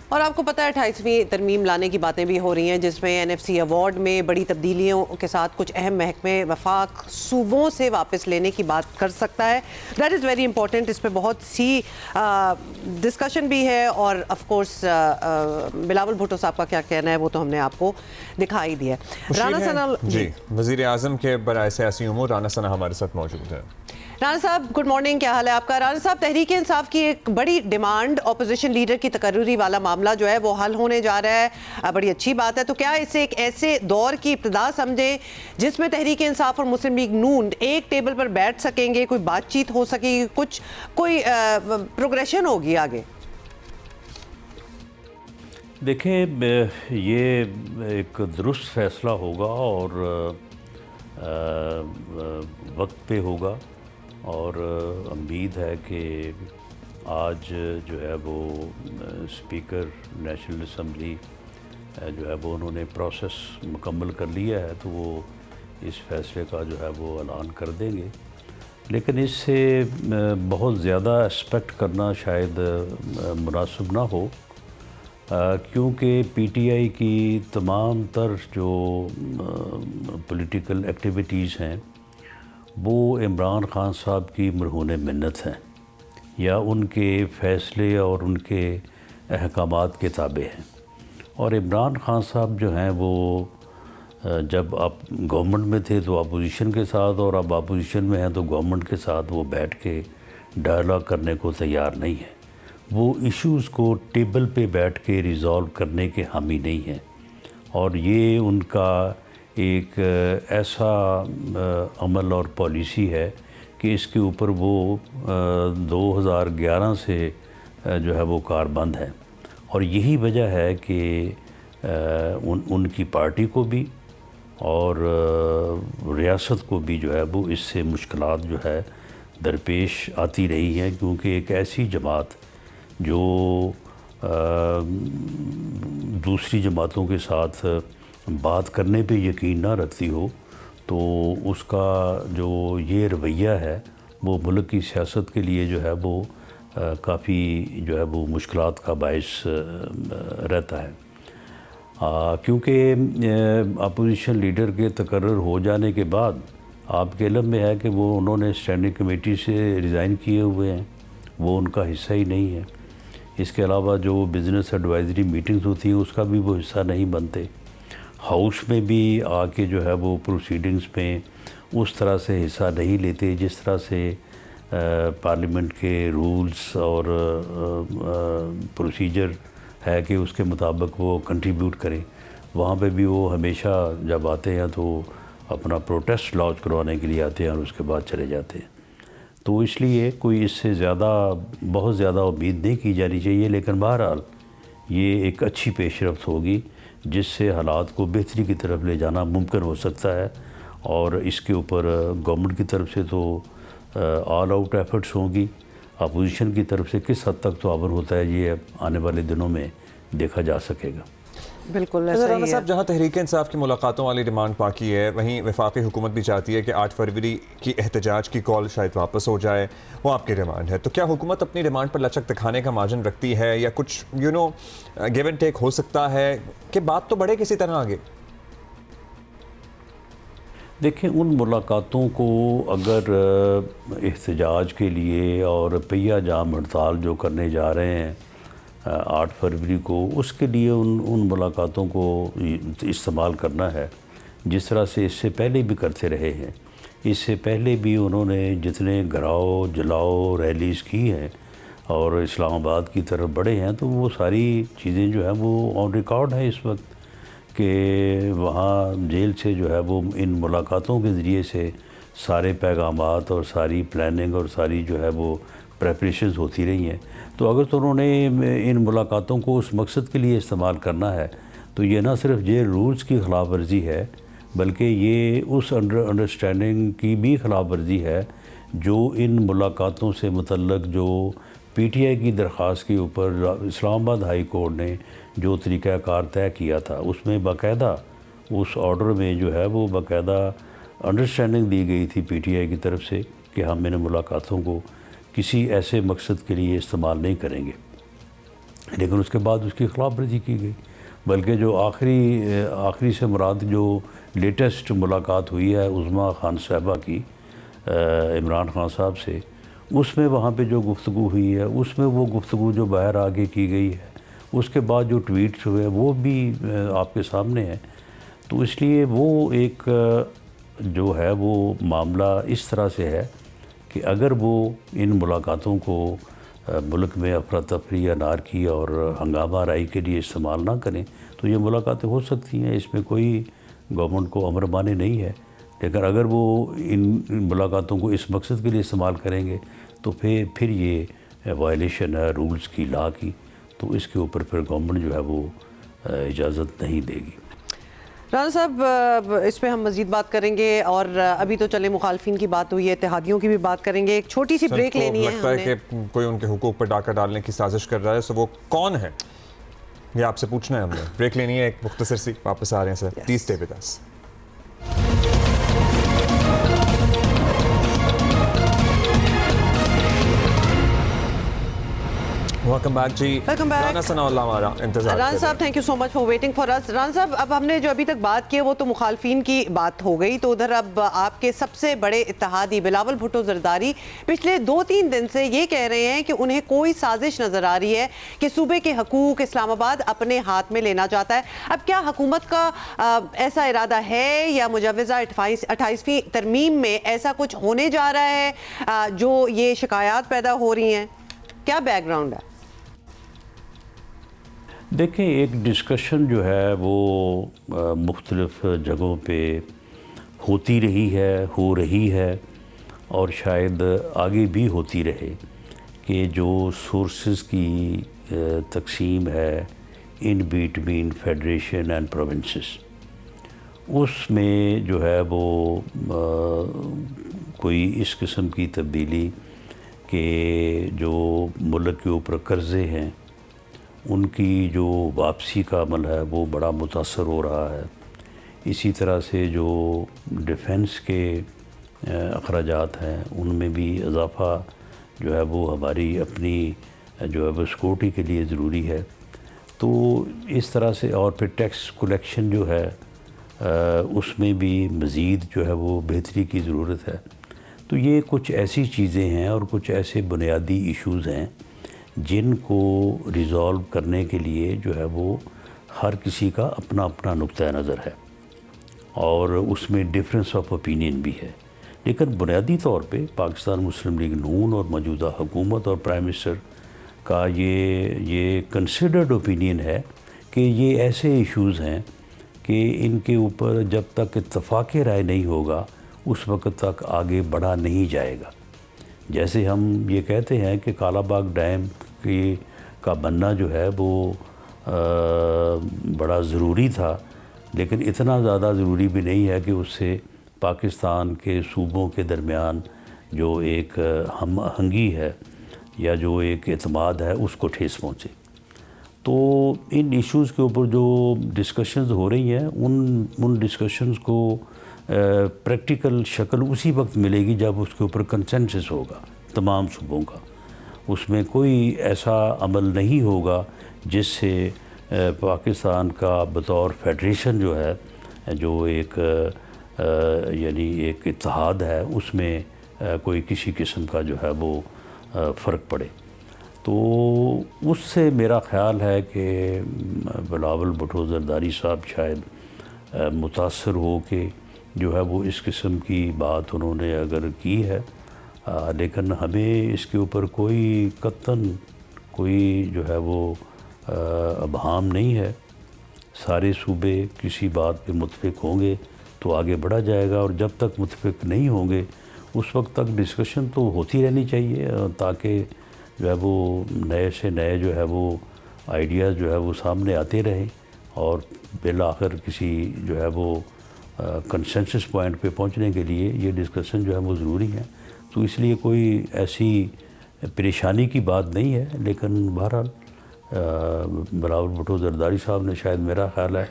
और आपको पता है 28वीं तरमीम लाने की बातें भी हो रही हैं, जिसमें NFC अवार्ड में बड़ी तब्दीलियों के साथ कुछ अहम महकमे वफाक सूबों से वापस लेने की बात कर सकता है। That is very important. इस पर बहुत सी डिस्कशन भी है, और ऑफ कोर्स बिलावल भुट्टो साहब का क्या कहना है वो तो हमने आपको दिखाई दिया। राना सना जी, वज़ीर आज़म के बराए सियासी उमूर राना सना हमारे साथ मौजूद है। राना साहब, गुड मॉर्निंग, क्या हाल है आपका? राना साहब, तहरीक इंसाफ की एक बड़ी डिमांड, अपोजिशन लीडर की तकर्रुरी वाला मामला जो है वो हल होने जा रहा है, बड़ी अच्छी बात है। तो क्या इसे एक ऐसे दौर की इब्तिदा समझे जिसमें तहरीक इंसाफ और मुस्लिम लीग नून एक टेबल पर बैठ सकेंगे, कोई बातचीत हो सकेगी, कोई प्रोग्रेशन होगी आगे? देखें, ये एक दुरुस्त फैसला होगा और वक्त पे होगा, और उम्मीद है कि आज जो है वो स्पीकर नेशनल असम्बली जो है वो उन्होंने प्रोसेस मुकम्मल कर लिया है, तो वो इस फैसले का जो है वो ऐलान कर देंगे। लेकिन इससे बहुत ज़्यादा एक्सपेक्ट करना शायद मुनासिब ना हो। क्योंकि पीटीआई की तमाम तर जो पॉलिटिकल एक्टिविटीज़ हैं वो इमरान खान साहब की मरहून मिन्नत हैं या उनके फ़ैसले और उनके अहकामात के ताबे हैं। और इमरान खान साहब जो हैं वो जब आप गवर्नमेंट में थे तो अपोजिशन के साथ, और अब अपोजिशन में हैं तो गवर्नमेंट के साथ वो बैठ के डायलॉग करने को तैयार नहीं है। वो इश्यूज़ को टेबल पे बैठ के रिज़ॉल्व करने के हामी नहीं हैं। और ये उनका एक ऐसा अमल और पॉलिसी है कि इसके ऊपर वो 2011 से जो है वो कारबंद है। और यही वजह है कि उनकी पार्टी को भी और रियासत को भी जो है वो इससे मुश्किलात जो है दरपेश आती रही हैं, क्योंकि एक ऐसी जमात जो दूसरी जमातों के साथ बात करने पे यकीन ना रखती हो, तो उसका जो ये रवैया है वो मुल्क की सियासत के लिए जो है वो काफ़ी जो है वो मुश्किलात का बायस रहता है। क्योंकि अपोजिशन लीडर के तकर्रर हो जाने के बाद आपके इल्म में है कि वो उन्होंने स्टैंडिंग कमेटी से रिज़ाइन किए हुए हैं, वो उनका हिस्सा ही नहीं है। इसके अलावा जो बिज़नेस एडवाइजरी मीटिंग्स होती हैं उसका भी वो हिस्सा नहीं बनते। हाउस में भी आके जो है वो प्रोसीडिंग्स में उस तरह से हिस्सा नहीं लेते जिस तरह से पार्लियामेंट के रूल्स और प्रोसीजर है कि उसके मुताबिक वो कंट्रीब्यूट करें। वहाँ पे भी वो हमेशा जब आते हैं तो अपना प्रोटेस्ट लॉन्च करवाने के लिए आते हैं और उसके बाद चले जाते हैं। तो इसलिए कोई इससे ज़्यादा बहुत ज़्यादा उम्मीद नहीं की जानी चाहिए, लेकिन बहरहाल ये एक अच्छी पेशरफ्त होगी जिससे हालात को बेहतरी की तरफ ले जाना मुमकिन हो सकता है। और इसके ऊपर गवर्नमेंट की तरफ से तो ऑल आउट एफर्ट्स होंगी, अपोजिशन की तरफ से किस हद तक ताउन होता है ये आने वाले दिनों में देखा जा सकेगा। बिल्कुल ऐसा ही राना है। साहब, जहाँ तहरीक इंसाफ की मुलाकातों वाली डिमांड बाकी है, वहीं वफाकी हुकूमत भी चाहती है कि 8 फरवरी की एहतजाज की कॉल शायद वापस हो जाए, वो आपकी डिमांड है। तो क्या हुकूमत अपनी डिमांड पर लचक दिखाने का मार्जिन रखती है या कुछ गिव एंड टेक हो सकता है कि बात तो बढ़े किसी तरह आगे? देखें, उन मुलाकातों को अगर एहतजाज के लिए और पहिया जाम हड़ताल जो करने जा रहे हैं 8 फरवरी को, उसके लिए उन मुलाकातों को इस्तेमाल करना है जिस तरह से इससे पहले भी करते रहे हैं। इससे पहले भी उन्होंने जितने घराव जलाओ रैलीज़ की हैं और इस्लामाबाद की तरफ बढ़े हैं, तो वो सारी चीज़ें जो है वो ऑन रिकॉर्ड है इस वक्त कि वहाँ जेल से जो है वो इन मुलाकातों के ज़रिए से सारे पैगामात और सारी प्लानिंग और सारी जो है वो प्रेपरेशंस होती रही हैं। तो अगर तो उन्होंने इन मुलाकातों को उस मकसद के लिए इस्तेमाल करना है तो ये ना सिर्फ जेल रूल्स की ख़िलाफ़ वर्जी है, बल्कि ये उस अंडरस्टैंडिंग की भी ख़िलाफ़ वर्जी है जो इन मुलाकातों से मुतल्लक जो पीटीआई की दरख्वास्त के ऊपर इस्लामाबाद हाई कोर्ट ने जो तरीक़ाकार तय किया था, उसमें बाकायदा उस ऑर्डर में जो है वो बाकायदा अंडरस्टैंडिंग दी गई थी पीटीआई की तरफ से कि हम इन मुलाकातों को किसी ऐसे मकसद के लिए इस्तेमाल नहीं करेंगे। लेकिन उसके बाद उसकी खिलाफ वर्जी की गई। बल्कि जो आखिरी से मुराद जो लेटेस्ट मुलाकात हुई है उज़्मा खान साहबा की इमरान खान साहब से, उसमें वहाँ पे जो गुफ्तगू हुई है उसमें वो गुफ्तगू जो बाहर आगे की गई है, उसके बाद जो ट्वीट्स हुए वो भी आपके सामने है। तो इसलिए वो एक जो है वो मामला इस तरह से है कि अगर वो इन मुलाकातों को मुल्क में अफरा तफरी या नारकी और हंगामा राई के लिए इस्तेमाल ना करें तो ये मुलाकातें हो सकती हैं, इसमें कोई गवर्नमेंट को अमर माने नहीं है। लेकिन अगर वो इन मुलाकातों को इस मकसद के लिए इस्तेमाल करेंगे तो फिर ये वायलेशन है रूल्स की, लॉ की, तो इसके ऊपर फिर गवर्नमेंट जो है वो इजाज़त नहीं देगी। राना साहब, इस पे हम मज़ीद बात करेंगे और अभी तो चले मुखालफिन की बात हुई है, इत्तेहादियों की भी बात करेंगे। एक छोटी सी ब्रेक लेनी है। लगता है कि कोई उनके हुकूक पर डाका डालने की साजिश कर रहा है, सो वो कौन है ये आपसे पूछना है हमने। ब्रेक लेनी है, एक मुख्तसर सी, वापस आ रहे हैं sir. Please stay with us. Welcome back जी। Welcome back. राना सनाउल्लाह हमारा इंतजार राना कर साहब, thank you so much for waiting for us. Rana साहब, अब हमने जो अभी तक बात की है वो तो मुखालफिन की बात हो गई, तो उधर अब आपके सबसे बड़े इत्तेहादी बिलावल भुट्टो जरदारी पिछले 2-3 दिन से ये कह रहे हैं कि उन्हें कोई साजिश नजर आ रही है कि सूबे के हकूक इस्लामाबाद अपने हाथ में लेना चाहता है। अब क्या हुकूमत का ऐसा इरादा है या मुजव्वज़ा 28वीं तरमीम में ऐसा कुछ होने जा रहा है जो ये शिकायत पैदा हो रही हैं? क्या बैकग्राउंड है? देखें, एक डिस्कशन जो है वो मुख्तलिफ जगहों पे होती रही है, हो रही है और शायद आगे भी होती रहे कि जो सोर्सेज की तकसीम है in between federation and provinces, उसमें जो है वो कोई इस किस्म की तब्दीली कि जो मुल्क के ऊपर कर्ज़े हैं उनकी जो वापसी का अमल है वो बड़ा मुतासर हो रहा है। इसी तरह से जो डिफेंस के अखराजात हैं उनमें भी इजाफ़ा जो है वो हमारी अपनी जो है वो सिक्योरिटी के लिए ज़रूरी है। तो इस तरह से और फिर टैक्स कलेक्शन जो है उसमें भी मज़ीद जो है वो बेहतरी की ज़रूरत है। तो ये कुछ ऐसी चीज़ें हैं और कुछ ऐसे बुनियादी इश्यूज़ हैं जिनको रिज़ॉल्व करने के लिए जो है वो हर किसी का अपना अपना नुक्ता नज़र है और उसमें डिफरेंस ऑफ ओपिनियन भी है। लेकिन बुनियादी तौर पे पाकिस्तान मुस्लिम लीग नून और मौजूदा हुकूमत और प्राइम मिनिस्टर का ये कंसिडर्ड ओपिनियन है कि ये ऐसे इश्यूज़ हैं कि इनके ऊपर जब तक इत्तफ़ाक़ राय नहीं होगा उस वक्त तक आगे बढ़ा नहीं जाएगा। जैसे हम ये कहते हैं कि कालाबाग डैम का बनना जो है वो बड़ा ज़रूरी था, लेकिन इतना ज़्यादा ज़रूरी भी नहीं है कि उससे पाकिस्तान के सूबों के दरमियान जो एक हम आहंगी है या जो एक एतमाद है उसको ठेस पहुँचे। तो इन इश्यूज़ के ऊपर जो डिस्कशंस हो रही हैं उन डिस्कशंस को प्रैक्टिकल शक्ल उसी वक्त मिलेगी जब उसके ऊपर कंसेंसस होगा तमाम सूबों का। उसमें कोई ऐसा अमल नहीं होगा जिससे पाकिस्तान का बतौर फेडरेशन जो है जो एक यानी एक इत्तेहाद है उसमें कोई किसी किस्म का जो है वो फ़र्क पड़े। तो उससे मेरा ख़्याल है कि बिलावल भुट्टो जरदारी साहब शायद मुतासर हो के जो है वो इस किस्म की बात उन्होंने अगर की है, लेकिन हमें इसके ऊपर कोई कतन कोई जो है वो अबहाम नहीं है। सारे सूबे किसी बात पे मुत्फिक होंगे तो आगे बढ़ा जाएगा और जब तक मुत्फिक नहीं होंगे उस वक्त तक डिस्कशन तो होती रहनी चाहिए ताकि जो है वो नए से नए जो है वो आइडियाज़ जो है वो सामने आते रहें और बिल आखिर किसी जो है वो कंसेंसस पॉइंट पे पहुंचने के लिए ये डिस्कशन जो है वो ज़रूरी है। तो इसलिए कोई ऐसी परेशानी की बात नहीं है, लेकिन बहरहाल बिलावल भुट्टो जरदारी साहब ने शायद मेरा ख़्याल है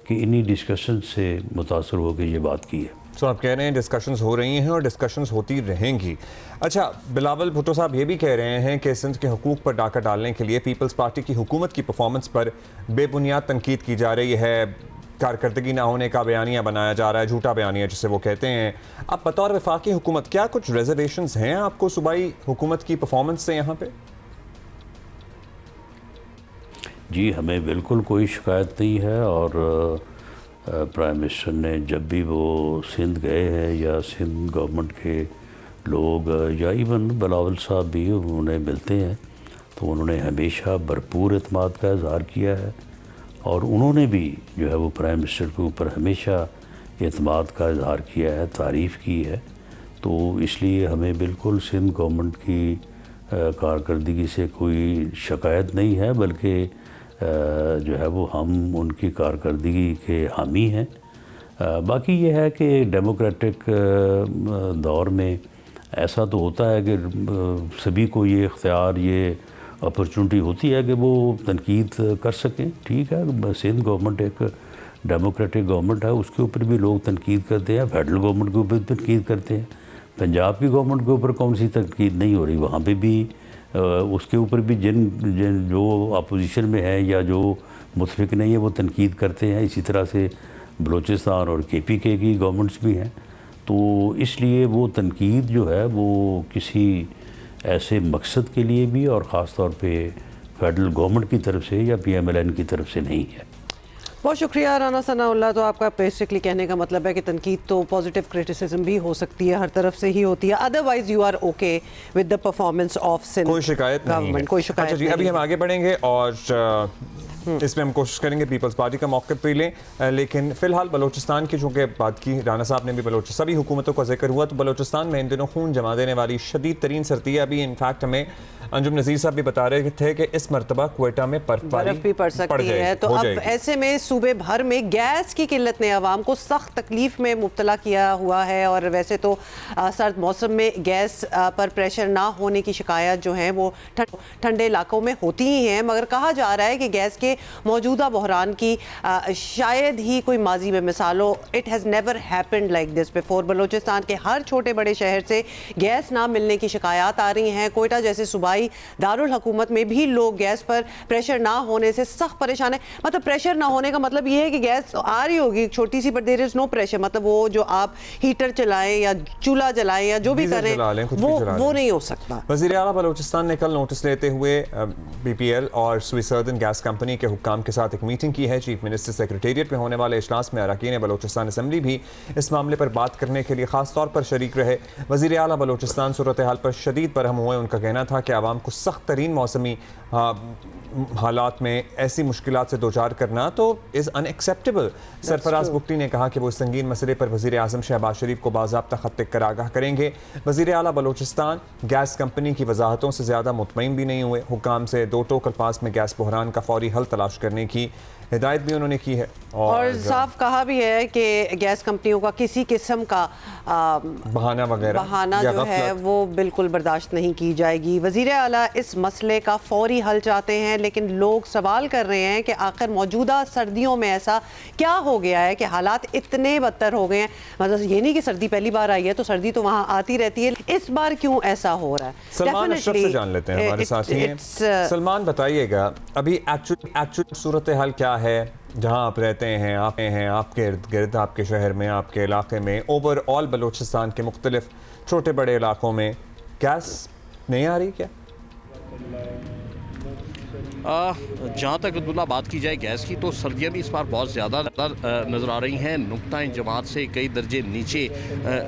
कि इन्हीं डिस्कशन से मुतासर होकर ये बात की है। तो आप कह रहे हैं डिस्कशंस हो रही हैं और डिस्कशंस होती रहेंगी। अच्छा, बिलावल भुट्टो साहब ये भी कह रहे हैं कि सिंध के हुकूक पर डाका डालने के लिए पीपल्स पार्टी की हुकूमत की परफॉर्मेंस पर बेबुनियाद तनकीद की जा रही है, कारकर्दगी ना होने का बयानिया बनाया जा रहा है, झूठा बयानिया जिसे वो कहते हैं। अब बतौर वफाकी हुकूमत क्या कुछ रिजर्वेशंस हैं आपको सूबाई हुकूमत की परफॉर्मेंस से यहाँ पे? जी, हमें बिल्कुल कोई शिकायत नहीं है और प्राइम मिनिस्टर ने जब भी वो सिंध गए हैं या सिंध गवर्नमेंट के लोग या इवन बिलावल साहब भी उन्हें मिलते हैं तो उन्होंने हमेशा भरपूर एतमाद का इज़हार किया है और उन्होंने भी जो है वो प्राइम मिनिस्टर के ऊपर हमेशा एतमाद का इज़हार किया है, तारीफ़ की है। तो इसलिए हमें बिल्कुल सिंध गवर्नमेंट की कारकर्दगी से कोई शिकायत नहीं है, बल्कि जो है वो हम उनकी कारकर्दगी के हामी हैं। बाकी ये है कि डेमोक्रेटिक दौर में ऐसा तो होता है कि सभी को ये इख्तियार, ये अपॉर्चुनिटी होती है कि वो तनकीद कर सकें। ठीक है, सिंध गवर्नमेंट एक डेमोक्रेटिक गवर्नमेंट है, उसके ऊपर भी लोग तनकीद करते हैं, फेडरल गवर्नमेंट के ऊपर तनकीद करते हैं। पंजाब की गवर्नमेंट के ऊपर कौन सी तनकीद नहीं हो रही, वहाँ पे भी उसके ऊपर भी जिन जो अपोजिशन में है या जो मुतफिक नहीं है वो तनकीद करते हैं। इसी तरह से बलूचिस्तान और KPK की गवर्नमेंट्स भी हैं, तो इसलिए वो तनकीद जो है वो किसी ऐसे मकसद के लिए भी और ख़ास तौर पे फेडरल गवर्नमेंट की तरफ से या PMLN की तरफ से नहीं है। बहुत शुक्रिया राना सनाउल्लाह। तो आपका बेसिकली कहने का मतलब है कि तनकीद तो पॉजिटिव क्रिटिसिज्म भी हो सकती है, हर तरफ से ही होती है, otherwise you are okay with the performance of Sindh कोई शिकायत नहीं है। कोई शिकायत अच्छा जी, अभी हम आगे बढ़ेंगे और इसमें हम कोशिश करेंगे पीपल्स पार्टी का मौक़िफ़ भी लें, लेकिन फिलहाल बलूचिस्तान की चूँकि बात की राना साहब ने भी, सभी हुकूमतों का जिक्र हुआ, तो बलूचिस्तान में इन दिनों खून जमा देने वाली शदीद तरीन सर्दी है। अभी इनफैक्ट हमें अंजुम नज़ीर साहब भी बता रहे थे कि इस मरतबा क्वेटा में बर्फ भी पड़ सकती है। तो अब ऐसे में सूबे भर में गैस की किल्लत ने आवाम को सख्त तकलीफ में मुब्तला किया हुआ है। और वैसे तो सर्द मौसम में गैस पर प्रेशर ना होने की शिकायत जो है वो ठंडे इलाकों में होती ही हैं, मगर कहा जा रहा है कि गैस के मौजूदा बहरान की शायद ही कोई माजी में मिसाल हो। It has never happened like this before. Balochistan के हर छोटे बड़े शहर से गैस ना मिलने की शिकायत आ रही हैं। कोयटा जैसे सूबाई दारुल हुकूमत में भी लोग गैस पर प्रेशर ना होने से सख्त परेशान है। मतलब प्रेशर ना होने का मतलब ये है कि गैस आ रही होगी छोटी सी, but there is no pressure. मतलब वो जो आप हीटर चलाएं या चूल्हा जलाएं या जो भी करें वो नहीं हो सकता। वज़ीर आला बलूचिस्तान ने कल नोटिस लेते हुए BPL और स्विसर्दन गैस कंपनी के हुक्काम के साथ एक मीटिंग की है। चीफ मिनिस्टर सेक्रेटेरिएट में होने वाले इजलास में अरकान बलूचिस्तान असम्बली भी इस मामले पर बात करने के लिए खास तौर पर शरीक रहे। वज़ीर आला बलूचिस्तान सूरत हाल पर शदीद बरहम हुए। उनका कहना था कि आवाम को सख्त तरीन मौसमी हालात में ऐसी मुश्किलात से दो चार करना तो इज़ अनएक्सेप्टेबल। सरफराज बुगटी ने कहा कि वो इस संगीन मसले पर वज़ीर आज़म शहबाज शरीफ को बाज़ाब्ता ख़त लिख कर आगाह करेंगे। वज़ीर आला बलूचिस्तान गैस कंपनी की वजाहतों से ज़्यादा मुतमईन भी नहीं हुए। हुकाम से दो टोक अल्फाज में गैस बहरान का फौरी हल तलाश करने की हिदायत भी उन्होंने की है और साफ कहा भी है कि गैस कंपनियों का किसी किस्म का बहाना जो है वो बिल्कुल बर्दाश्त नहीं की जाएगी। वज़ीर आला इस मसले का फौरी हल चाहते हैं, लेकिन लोग सवाल कर रहे हैं कि आखिर मौजूदा सर्दियों में ऐसा क्या हो गया है कि हालात इतने बदतर हो गए हैं। मतलब ये नहीं कि सर्दी पहली बार आई है तो सर्दी तो वहाँ आती रहती है, इस बार क्यों ऐसा हो रहा है। सलमान अशरफ से जान लेते हैं, हमारे साथी हैं। सलमान बताइएगा अभी एक्चुअल सूरत हाल क्या है जहाँ आप रहते हैं, आपके इर्द गिर्द, आपके शहर में, आपके इलाके में, ओवरऑल बलूचिस्तान के मुख्तलिफ छोटे बड़े इलाकों में गैस नहीं आ रही क्या? जहाँ तक अब्दुल्ला बात की जाए गैस की, तो सर्दियाँ भी इस बार बहुत ज़्यादा नज़र आ रही हैं। नुक्ता जमात से कई दर्जे नीचे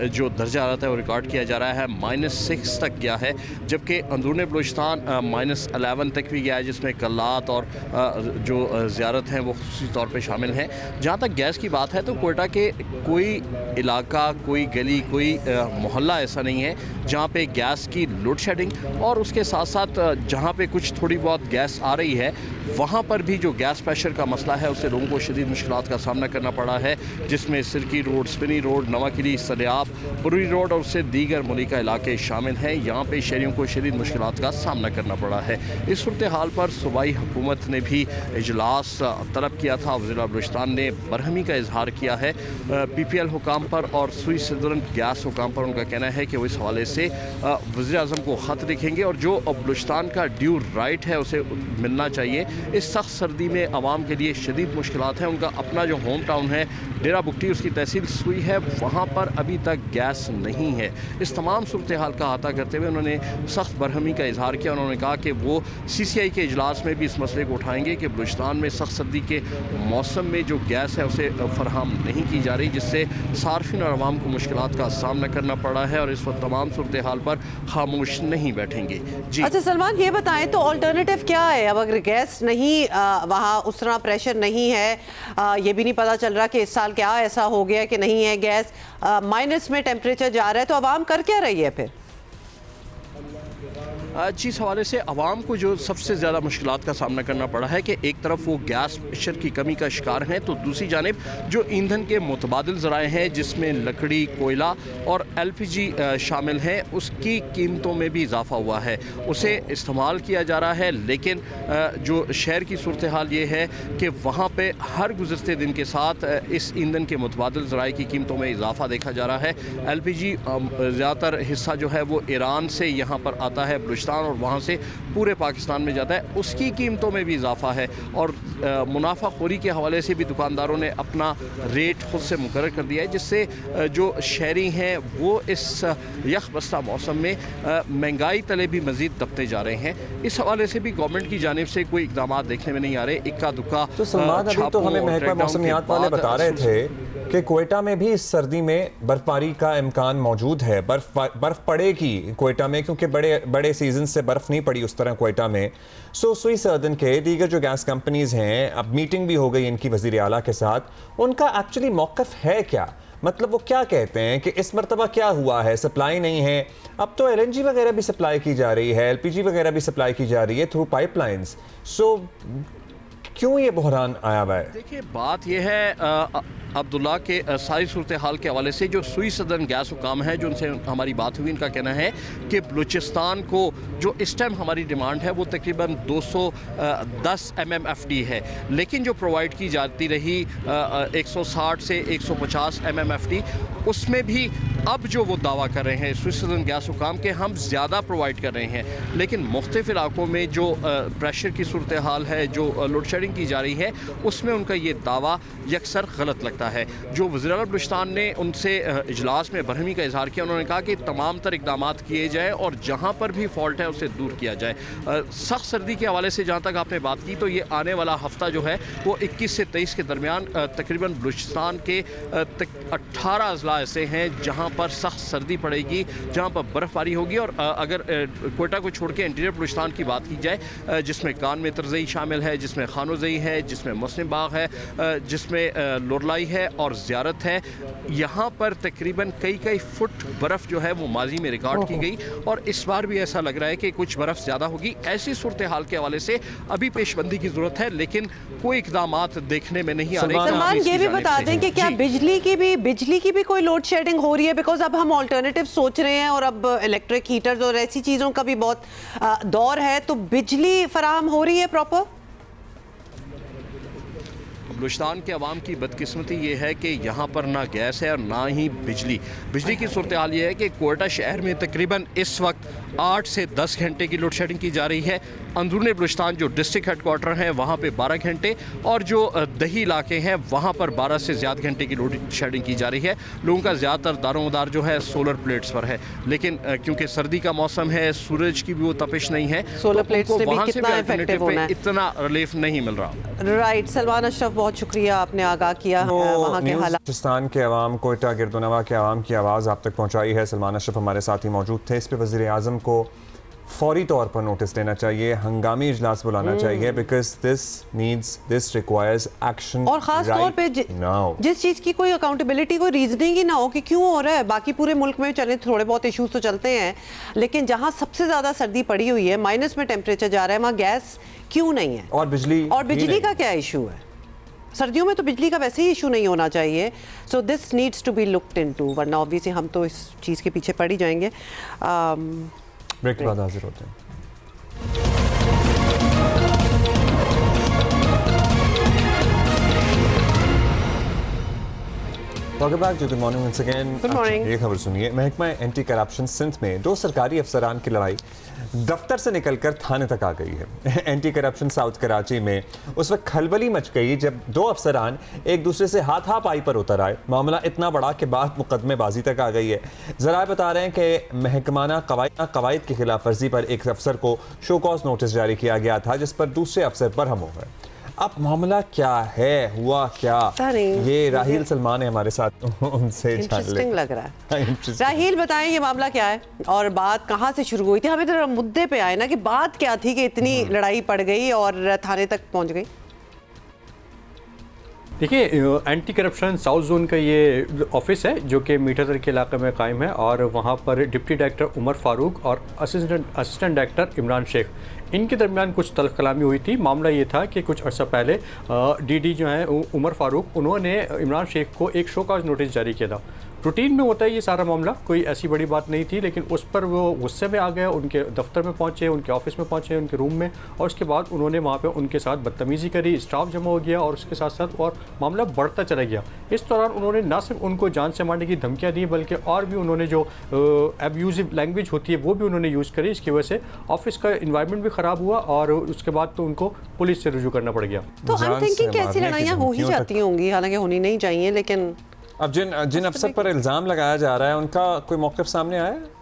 जो दर्जा रहता है वो रिकॉर्ड किया जा रहा है, -6 तक गया है, जबकि अंदरूनी बलूचिस्तान -11 तक भी गया है, जिसमें कल्लात और जो ज़ियारत हैं वो खुसूसी तौर पर शामिल हैं। जहाँ तक गैस की बात है तो कोयटा के कोई इलाका, कोई गली, कोई मोहल्ला ऐसा नहीं है जहाँ पे गैस की लोड शेडिंग और उसके साथ साथ जहाँ पे कुछ थोड़ी बहुत गैस आ रही है वहाँ पर भी जो गैस प्रेशर का मसला है उससे लोगों को शदीद मुश्किलात का सामना करना पड़ा है, जिसमें Sirki road, Spinny road, Nawakilli, Saliab, Puri road और उससे दीगर मलिका इलाके शामिल हैं। यहाँ पे शहरियों को शदीद मुश्किलात का सामना करना पड़ा है। इस सूरत हाल पर सूबाई हुकूमत ने भी इजलास तलब किया था। वज़ीर बलूचिस्तान ने बरहमी का इजहार किया है PPL हुकाम पर और स्विसर्दन गैस हुकाम पर। उनका कहना है कि वो इस हवाले से वज़ीर आज़म को ख़त लिखेंगे और जो बलूचिस्तान का ड्यू राइट है उसे मिलना चाहिए। इस सख्त सर्दी में आवाम के लिए शदीद मुश्किलात हैं। उनका अपना जो होम टाउन है डेरा बुगटी, उसकी तहसील सुई है, वहाँ पर अभी तक गैस नहीं है। इस तमाम सूरत हाल का अहाता करते हुए उन्होंने सख्त बरहमी का इजहार किया। उन्होंने कहा कि वो CCI के इजलास में भी इस मसले को उठाएंगे कि बलूचिस्तान में सख्त सर्दी के मौसम में जो गैस है उसे फराहम नहीं की जा रही, जिससे सार्फिन और आवाम को मुश्किलात का सामना करना पड़ा है और इस वक्त तमाम सूरत हाल पर खामोश नहीं बैठेंगे। जी अच्छा सलमान, ये बताएं तो अल्टरनेटिव क्या है? अब अगर गैस नहीं वहाँ उस तरह प्रेशर नहीं है, ये भी नहीं पता चल रहा कि इस साल क्या ऐसा हो गया कि नहीं है गैस, माइनस में टेम्परेचर जा रहा है, तो आवाम कर क्या रही है फिर? जी, इस हवाले से आवाम को जो सबसे ज़्यादा मुश्किलात का सामना करना पड़ा है कि एक तरफ वो गैस प्रेशर की कमी का शिकार हैं, तो दूसरी जानिब जो ईंधन के मुतबादिल ज़राए हैं जिसमें लकड़ी, कोयला और LPG शामिल हैं, उसकी कीमतों में भी इजाफा हुआ है। उसे इस्तेमाल किया जा रहा है, लेकिन जो शहर की सूरत हाल ये है कि वहाँ पर हर गुज़रते दिन के साथ इस ईंधन के मुतबादिल ज़राए की कीमतों में इजाफा देखा जा रहा है। LPG ज़्यादातर हिस्सा जो है वो ईरान से यहाँ पर आता है, बलूचिस्तान बलूचिस्तान और वहाँ से पूरे पाकिस्तान में जाता है, उसकी कीमतों में भी इजाफा है। और मुनाफाखोरी के हवाले से भी दुकानदारों ने अपना रेट खुद से मुकर्रर कर दिया है, जिससे जो शहरी हैं वो इस यख बस्ता मौसम में महंगाई तले भी मज़ीद दबते जा रहे हैं। इस हवाले से भी गवर्नमेंट की जानिब से कोई इक़दाम देखने में नहीं आ रहे। इक्का दुक्का तो सलमान, अभी तो हमें महकमा मौसमियात वाले बता रहे थे कि क्वेटा में भी इस सर्दी में बर्फबारी का इम्कान मौजूद है। बर्फ पड़ेगी क्वेटा में, क्योंकि बड़े सीजन से बर्फ नहीं पड़ी उस तरह क्वेटा में। सुई सर्दन के दीगर जो गैस कंपनीज हैं, अब मीटिंग भी हो गई इनकी वज़ीर आला के साथ, उनका एक्चुअली मौक़िफ़ है क्या? मतलब वो क्या कहते हैं कि इस मरतबा क्या हुआ है, सप्लाई नहीं है। अब तो LNG वगैरह भी सप्लाई की जा रही है, LPG वगैरह भी सप्लाई की जा रही है थ्रू पाइपलाइंस। सो क्यों ये बहरान आया हुआ है? देखिए, बात यह है अब्दुल्ला के सारी सूरत हाल के हवाले से जो सुई सदन गैस हुकाम है, जो उनसे हमारी बात हुई, इनका कहना है कि बलूचिस्तान को जो इस टाइम हमारी डिमांड है वो तकरीबन 210 MMFD है, लेकिन जो प्रोवाइड की जाती रही 160 से 150 MMFD, उसमें भी अब जो वो दावा कर रहे हैं सुई सदन गैस हुकाम के, हम ज़्यादा प्रोवाइड कर रहे हैं। लेकिन मुख्तलिफ इलाकों में जो प्रेशर की सूरत हाल है, जो लोड शेडिंग की जा रही है, उसमें उनका ये दावा यकसर गलत लगता है। जो वज़ीर आला बलूचिस्तान ने उनसे इजलास में बरहमी का इजहार किया, उन्होंने कहा कि तमाम तर इकदाम किए जाए और जहाँ पर भी फॉल्ट है उसे दूर किया जाए। सख्त सर्दी के हवाले से जहाँ तक आपने बात की, तो ये आने वाला हफ्ता जो है वो 21 से 23 के दरमियान तकरीबन बलूचिस्तान के 18 अजला ऐसे हैं जहाँ पर सख्त सर्दी पड़ेगी, जहाँ पर बर्फ़बारी होगी। और अगर कोयटा को छोड़ के इंटीरियर बलूचिस्तान की बात की जाए, जिसमें कान में तरजई शामिल है, जिसमें खानोजई है, जिसमें मुस्लिम बाग है, जिसमें लोरलाई है और ज़ियारत है, यहाँ पर तकरीबन कई फुट बर्फ़ जो है वो माजी में रिकॉर्ड की गई और इस बार भी ऐसा लग रहा है कि कुछ बर्फ़ ज़्यादा होगी। ऐसी सूरत हाल के हवाले से अभी पेशबंदी की ज़रूरत है, लेकिन कोई इकदाम देखने में नहीं आ रहे। सलमान, ये भी बता दें कि क्या बिजली की भी कोई लोड शेडिंग हो रही है? बिकॉज अब हम ऑल्टरनेटिव सोच रहे हैं और अब इलेक्ट्रिक हीटर्स और ऐसी चीज़ों का भी बहुत दौर है, तो बिजली फराहम हो रही है प्रॉपर? बलूचिस्तान के अवाम की बदकिस्मती ये है कि यहाँ पर ना गैस है और ना ही बिजली की सूरत हाल ये है कि कोयटा शहर में तकरीबन इस वक्त 8 से 10 घंटे की लोड शेडिंग की जा रही है। अंदरूनी बलूचिस्तान जो डिस्ट्रिक्ट हेडक्वार्टर हैं वहाँ पे 12 घंटे और जो दही इलाके हैं वहाँ पर 12 से ज़्यादा घंटे की लोड शेडिंग की जा रही है। लोगों का ज़्यादातर दारोमदार जो है सोलर प्लेट्स पर है, लेकिन क्योंकि सर्दी का मौसम है, सूरज की भी वो तपिश नहीं है, सोलर प्लेट्स से भी वहाँ से कितना इफेक्टिव होना है, इतना रिलीफ नहीं मिल रहा। राइट सलमान अशरफ, बहुत शुक्रिया, आपने आगाह किया वहाँ के हालात। पाकिस्तान के अवाम, कोयटा गिरदोनवा के अवाम की आवाज़ आप तक पहुँचाई है। सलमान अशरफ हमारे साथ ही मौजूद थे। इस पर वज़ीर आज़म को फौरी तौर पर नोटिस देना चाहिए, हंगामी इजलास बुलाना चाहिए, बिकॉज दिस रिक्वायर्स एक्शन। और खास तौर पे जिस चीज़ की कोई अकाउंटेबिलिटी, कोई रीजनिंग ही ना हो कि क्यों हो रहा है। बाकी पूरे मुल्क में चले थोड़े बहुत इश्यूज तो चलते हैं, लेकिन जहाँ सबसे ज़्यादा सर्दी पड़ी हुई है, माइनस में टेम्परेचर जा रहा है, वहाँ गैस क्यों नहीं है? और बिजली का क्या इशू है? सर्दियों में तो बिजली का वैसे ही इशू नहीं होना चाहिए। So this needs to be looked into, वरना ऑब्वियसली हम तो इस चीज़ के पीछे पड़ ही जाएंगे। ब्रेक के बाद हाजिर होते हैं। Good morning once again. ये खबर सुनिए, महकमा एंटी करप्शन सिंध में 2 सरकारी अफसरान की लड़ाई दफ्तर से निकलकर थाने तक आ गई है। एंटी करप्शन साउथ कराची में उस वक्त खलबली मच गई जब 2 अफसरान एक दूसरे से हाथापाई पर उतर आए। मामला इतना बड़ा कि बात मुकदमेबाजी तक आ गई है। जरा बता रहे हैं कि महकमाना कवायद की खिलाफ वर्जी पर एक अफसर को शो कॉज नोटिस जारी किया गया था, जिस पर दूसरे अफसर बरहम हो गए। अब मामला क्या है, हुआ क्या, ये राहील सलमान है हमारे साथ, उनसे इंटरेस्टिंग लग रहा है। राहील बताएं ये मामला क्या है और बात कहाँ से शुरू हुई थी? हमें तो मुद्दे पे आए ना कि बात क्या थी कि इतनी लड़ाई पड़ गई और थाने तक पहुँच गई। देखिए, एंटी करप्शन साउथ जोन का ये ऑफिस है जो कि मीठादर के इलाके में कायम है और वहाँ पर डिप्टी डायरेक्टर उमर फारूक और असिस्टेंट डायरेक्टर इमरान शेख, इनके दरमियान कुछ तल्ख कलामी हुई थी। मामला ये था कि कुछ अर्सा पहले डीडी जो है उमर फारूक, उन्होंने इमरान शेख को एक शो कॉज नोटिस जारी किया था रूटीन में होता है ये सारा मामला, कोई ऐसी बड़ी बात नहीं थी, लेकिन उस पर वो गुस्से में आ गए, उनके दफ्तर में पहुंचे, उनके ऑफिस में पहुंचे, उनके रूम में, और उसके बाद उन्होंने वहाँ पे उनके साथ बदतमीज़ी करी, स्टाफ जमा हो गया और उसके साथ साथ और मामला बढ़ता चला गया। इस दौरान उन्होंने ना सिर्फ उनको जान से मारने की धमकियाँ दी, बल्कि और भी उन्होंने जो एब्यूजिव लैंग्वेज होती है वो भी उन्होंने यूज़ करी। इसकी वजह से ऑफिस का इन्वायरमेंट भी ख़राब हुआ और उसके बाद तो उनको पुलिस से रुजू करना पड़ गया। तो आई एम थिंकिंग कि ऐसी लड़ाइयाँ हो ही जाती होंगी, हालांकि होनी नहीं चाहिए, लेकिन अब जिन अफसर पर इल्ज़ाम लगाया जा रहा है उनका कोई मौक़िफ़ सामने आया है?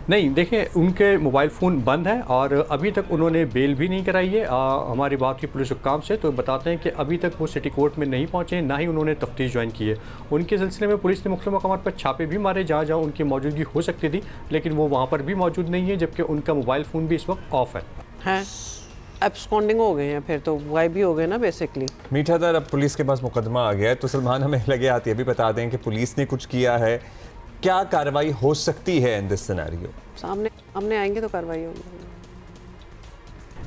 नहीं, देखें, उनके मोबाइल फ़ोन बंद हैं और अभी तक उन्होंने बेल भी नहीं कराई है। हमारी बात की पुलिस हुक्काम से तो बताते हैं कि अभी तक वो सिटी कोर्ट में नहीं पहुँचे, ना ही उन्होंने तफ्तीश ज्वाइन की है। उनके सिलसिले में पुलिस ने मुख्तलिफ मकामात पर छापे भी मारे जहाँ जहाँ उनकी मौजूदगी हो सकती थी, लेकिन वो वहाँ पर भी मौजूद नहीं है, जबकि उनका मोबाइल फ़ोन भी इस वक्त ऑफ है। एब्सकॉन्डिंग हो गए हैं, फिर तो गायब भी हो गए ना बेसिकली। मीठा दर, अब पुलिस के पास मुकदमा आ गया है, तो सलमान हमें लगे आती है भी बता दें कि पुलिस ने कुछ किया है, क्या कार्रवाई हो सकती है इन दिस सिनेरियो? सामने आएंगे तो कार्रवाई होगी।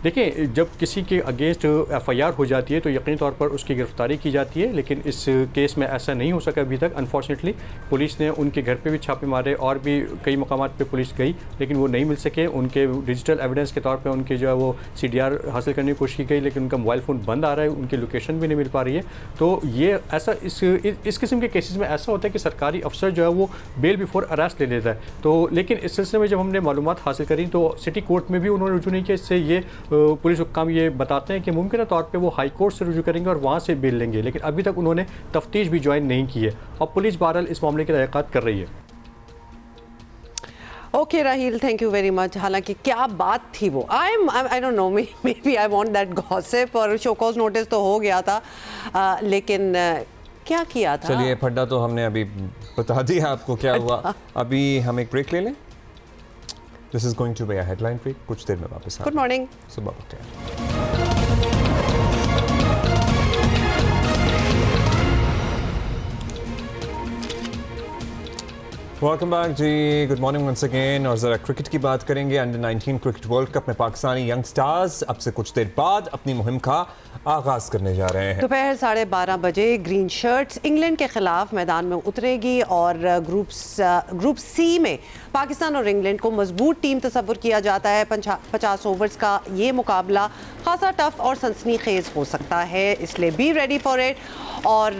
देखिए, जब किसी के अगेंस्ट एफआईआर हो जाती है तो यकीन तौर पर उसकी गिरफ्तारी की जाती है, लेकिन इस केस में ऐसा नहीं हो सका अभी तक। अनफॉर्चुनेटली पुलिस ने उनके घर पे भी छापे मारे और भी कई मकामात पे पुलिस गई, लेकिन वो नहीं मिल सके। उनके डिजिटल एविडेंस के तौर पे उनके जो है वो CDR हासिल करने की कोशिश की गई, लेकिन उनका मोबाइल फ़ोन बंद आ रहा है, उनकी लोकेशन भी नहीं मिल पा रही है। तो ये ऐसा इस किस्म के केसेस में ऐसा होता है कि सरकारी अफसर जो है वो बेल बिफोर अरेस्ट ले लेता है। तो लेकिन इस सिलसिले में जब हमने मालूमात हासिल करी तो सिटी कोर्ट में भी उन्होंने रुजू नहीं किया। इससे ये पुलिस हुक्काम ये बताते हैं कि मुमकिन तौर पे वो हाई कोर्ट से रुजू करेंगे और वहाँ से बेल लेंगे, लेकिन अभी तक उन्होंने तफ्तीश भी ज्वाइन नहीं की है और पुलिस बहरहाल इस मामले की तहक़ीक़ात कर रही है। Okay Raheel, thank you very much. हालांकि क्या बात थी वो, I don't know, maybe I want that gossip, और शो कॉज नोटिस तो हो गया था, लेकिन क्या किया था? चलिए फड्डा तो हमने अभी बता दिया आपको क्या हुआ। अभी हम एक ब्रेक ले लें। This is going to be a headline break, कुछ देर में वापस गुड मॉर्निंग। सुबह उठते हैं। वेलकम बैक जी, गुड मॉर्निंग वंस अगेन। और ज़रा क्रिकेट की बात करेंगे। अंडर 19 क्रिकेट वर्ल्ड कप में पाकिस्तानी यंग स्टार्स अब से कुछ देर बाद अपनी मुहिम का आगाज करने जा रहे हैं। दोपहर 12:30 बजे ग्रीन शर्ट्स इंग्लैंड के खिलाफ मैदान में उतरेगी और ग्रुप सी में पाकिस्तान और इंग्लैंड को मजबूत टीम तस्वुर किया जाता है। 50 ओवर्स का ये मुकाबला खासा टफ और सनसनीखेज हो सकता है, इसलिए बी रेडी फॉर इट। और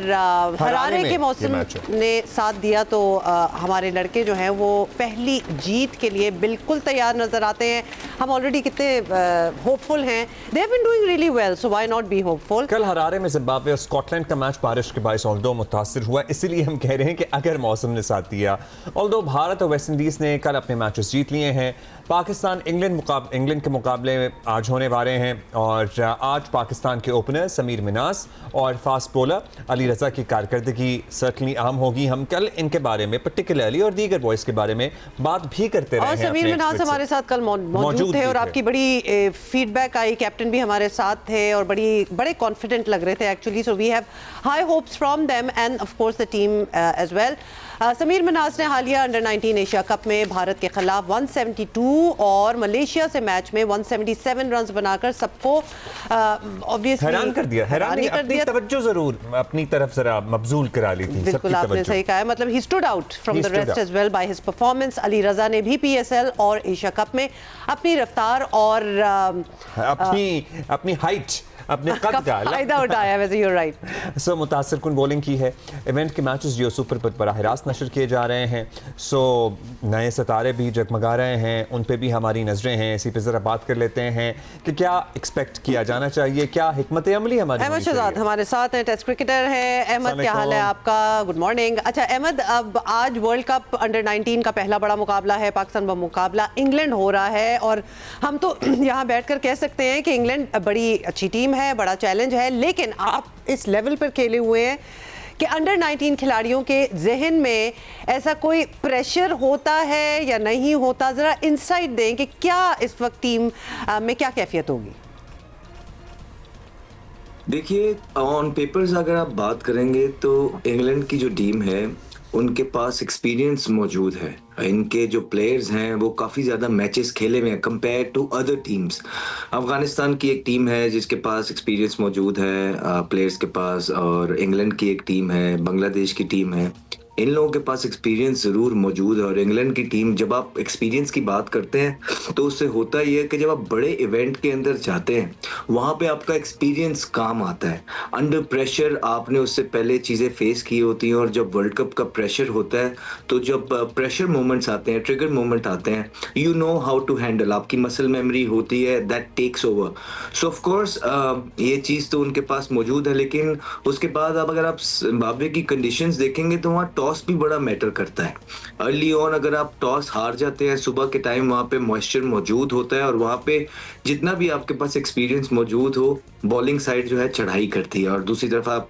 हरारे के मौसम ने साथ दिया तो हमारे लड़के जो हैं वो पहली जीत के लिए बिल्कुल तैयार नजर आते हैं। हम ऑलरेडी कितने होपफुल हैं, they have been doing really well, so why not be hopeful. कल हरारे में जिम्बाब्वे और स्कॉटलैंड का मैच बारिश के बायस ऑल्दो मुतासिर हुआ, इसीलिए हम कह रहे हैं कि अगर मौसम ने साथ दिया। ऑल्दो भारत और वेस्ट इंडीज ने कल अपने मैचेस जीत लिए हैं। पाकिस्तान इंग्लैंड के मुकाबले आज होने वाले हैं और आज पाकिस्तान के ओपनर समीर मिनास और फास्ट बॉलर अली रजा की कारकर्दगी सर्टनली अहम होगी। हम कल इनके बारे में पर्टिकुलरली और दीगर बॉयज के बारे में बात भी करते रहे हैं। और समीर मिनास हमारे साथ कल मौजूद थे और आपकी बड़ी फीडबैक आई, कैप्टन भी हमारे साथ थे और बड़े कॉन्फिडेंट लग रहे थे actually, so we have high hopes from them and of course the team as well. Sameer Minhas ने हालिया अंडर 19 एशिया कप में भारत के खिलाफ 172 और मलेशिया से मैच में 177 रन बनाकर सबको ऑब्वियसली हैरान कर दिया। अपनी तवज्जो जरूर अपनी तरफ जरा मबजूल करा ली थी। बिल्कुल आपने सही कहा है, मतलब ही stood out from the rest as well by his performance. Ali Raza ने भी PSL और एशिया कप में अपनी रफ्तार और अपनी हाइट, अपने कद का फायदा उठाया। वैसे यू राइट। सो मुतासिर कुन बॉलिंग की है। इवेंट के मैचेस जियो सुपर पर बराह रास्त नशर किए जा रहे हैं, सो नए सितारे भी जगमगा रहे हैं, उन पे भी हमारी नजरें हैं। इसी पे जरा बात कर लेते हैं कि क्या एक्सपेक्ट किया जाना चाहिए, क्या हिकमत अमली हमारी। अहमद शहजाद हमारे साथ हैं, टेस्ट क्रिकेटर हैं। अहमद, क्या हाल है आपका? Good morning. अच्छा अहमद, अब आज वर्ल्ड कप अंडर 19 का पहला बड़ा मुकाबला है, पाकिस्तान का मुकाबला इंग्लैंड हो रहा है और हम तो यहाँ बैठकर कह सकते हैं कि इंग्लैंड बड़ी अच्छी टीम है, बड़ा चैलेंज है, लेकिन आप इस लेवल पर खेले हुए हैं कि अंडर 19 खिलाड़ियों के जहन में ऐसा कोई प्रेशर होता है या नहीं होता? जरा इंसाइट दें कि क्या इस वक्त टीम में क्या कैफियत होगी। देखिए, ऑन पेपर्स अगर आप बात करेंगे तो इंग्लैंड की जो टीम है उनके पास एक्सपीरियंस मौजूद है। इनके जो प्लेयर्स हैं वो काफ़ी ज़्यादा मैचेस खेले हुए हैं compare to other teams. Afghanistan की एक टीम है जिसके पास एक्सपीरियंस मौजूद है प्लेयर्स के पास, और इंग्लैंड की एक टीम है, बांग्लादेश की टीम है। इन लोगों के पास एक्सपीरियंस ज़रूर मौजूद है। और इंग्लैंड की टीम, जब आप एक्सपीरियंस की बात करते हैं तो उससे होता ही है कि जब आप बड़े इवेंट के अंदर जाते हैं वहाँ पे आपका एक्सपीरियंस काम आता है। अंडर प्रेशर आपने उससे पहले चीज़ें फेस की होती हैं, और जब वर्ल्ड कप का प्रेशर होता है तो जब प्रेशर मोमेंट्स आते हैं, ट्रिगर मोमेंट आते हैं, you know how to handle, आपकी मसल मेमोरी होती है, that takes over. So of course ये चीज़ तो उनके पास मौजूद है। लेकिन उसके बाद अगर आप जिम्बाब्वे की कंडीशंस देखेंगे तो वहाँ टॉस भी बड़ा मैटर करता है। अर्ली ऑन अगर आप टॉस हार जाते हैं सुबह के टाइम, वहाँ पे मॉइस्चर मौजूद होता है, और वहाँ पे जितना भी आपके पास एक्सपीरियंस मौजूद हो, बॉलिंग साइड जो है चढ़ाई करती है। और दूसरी तरफ आप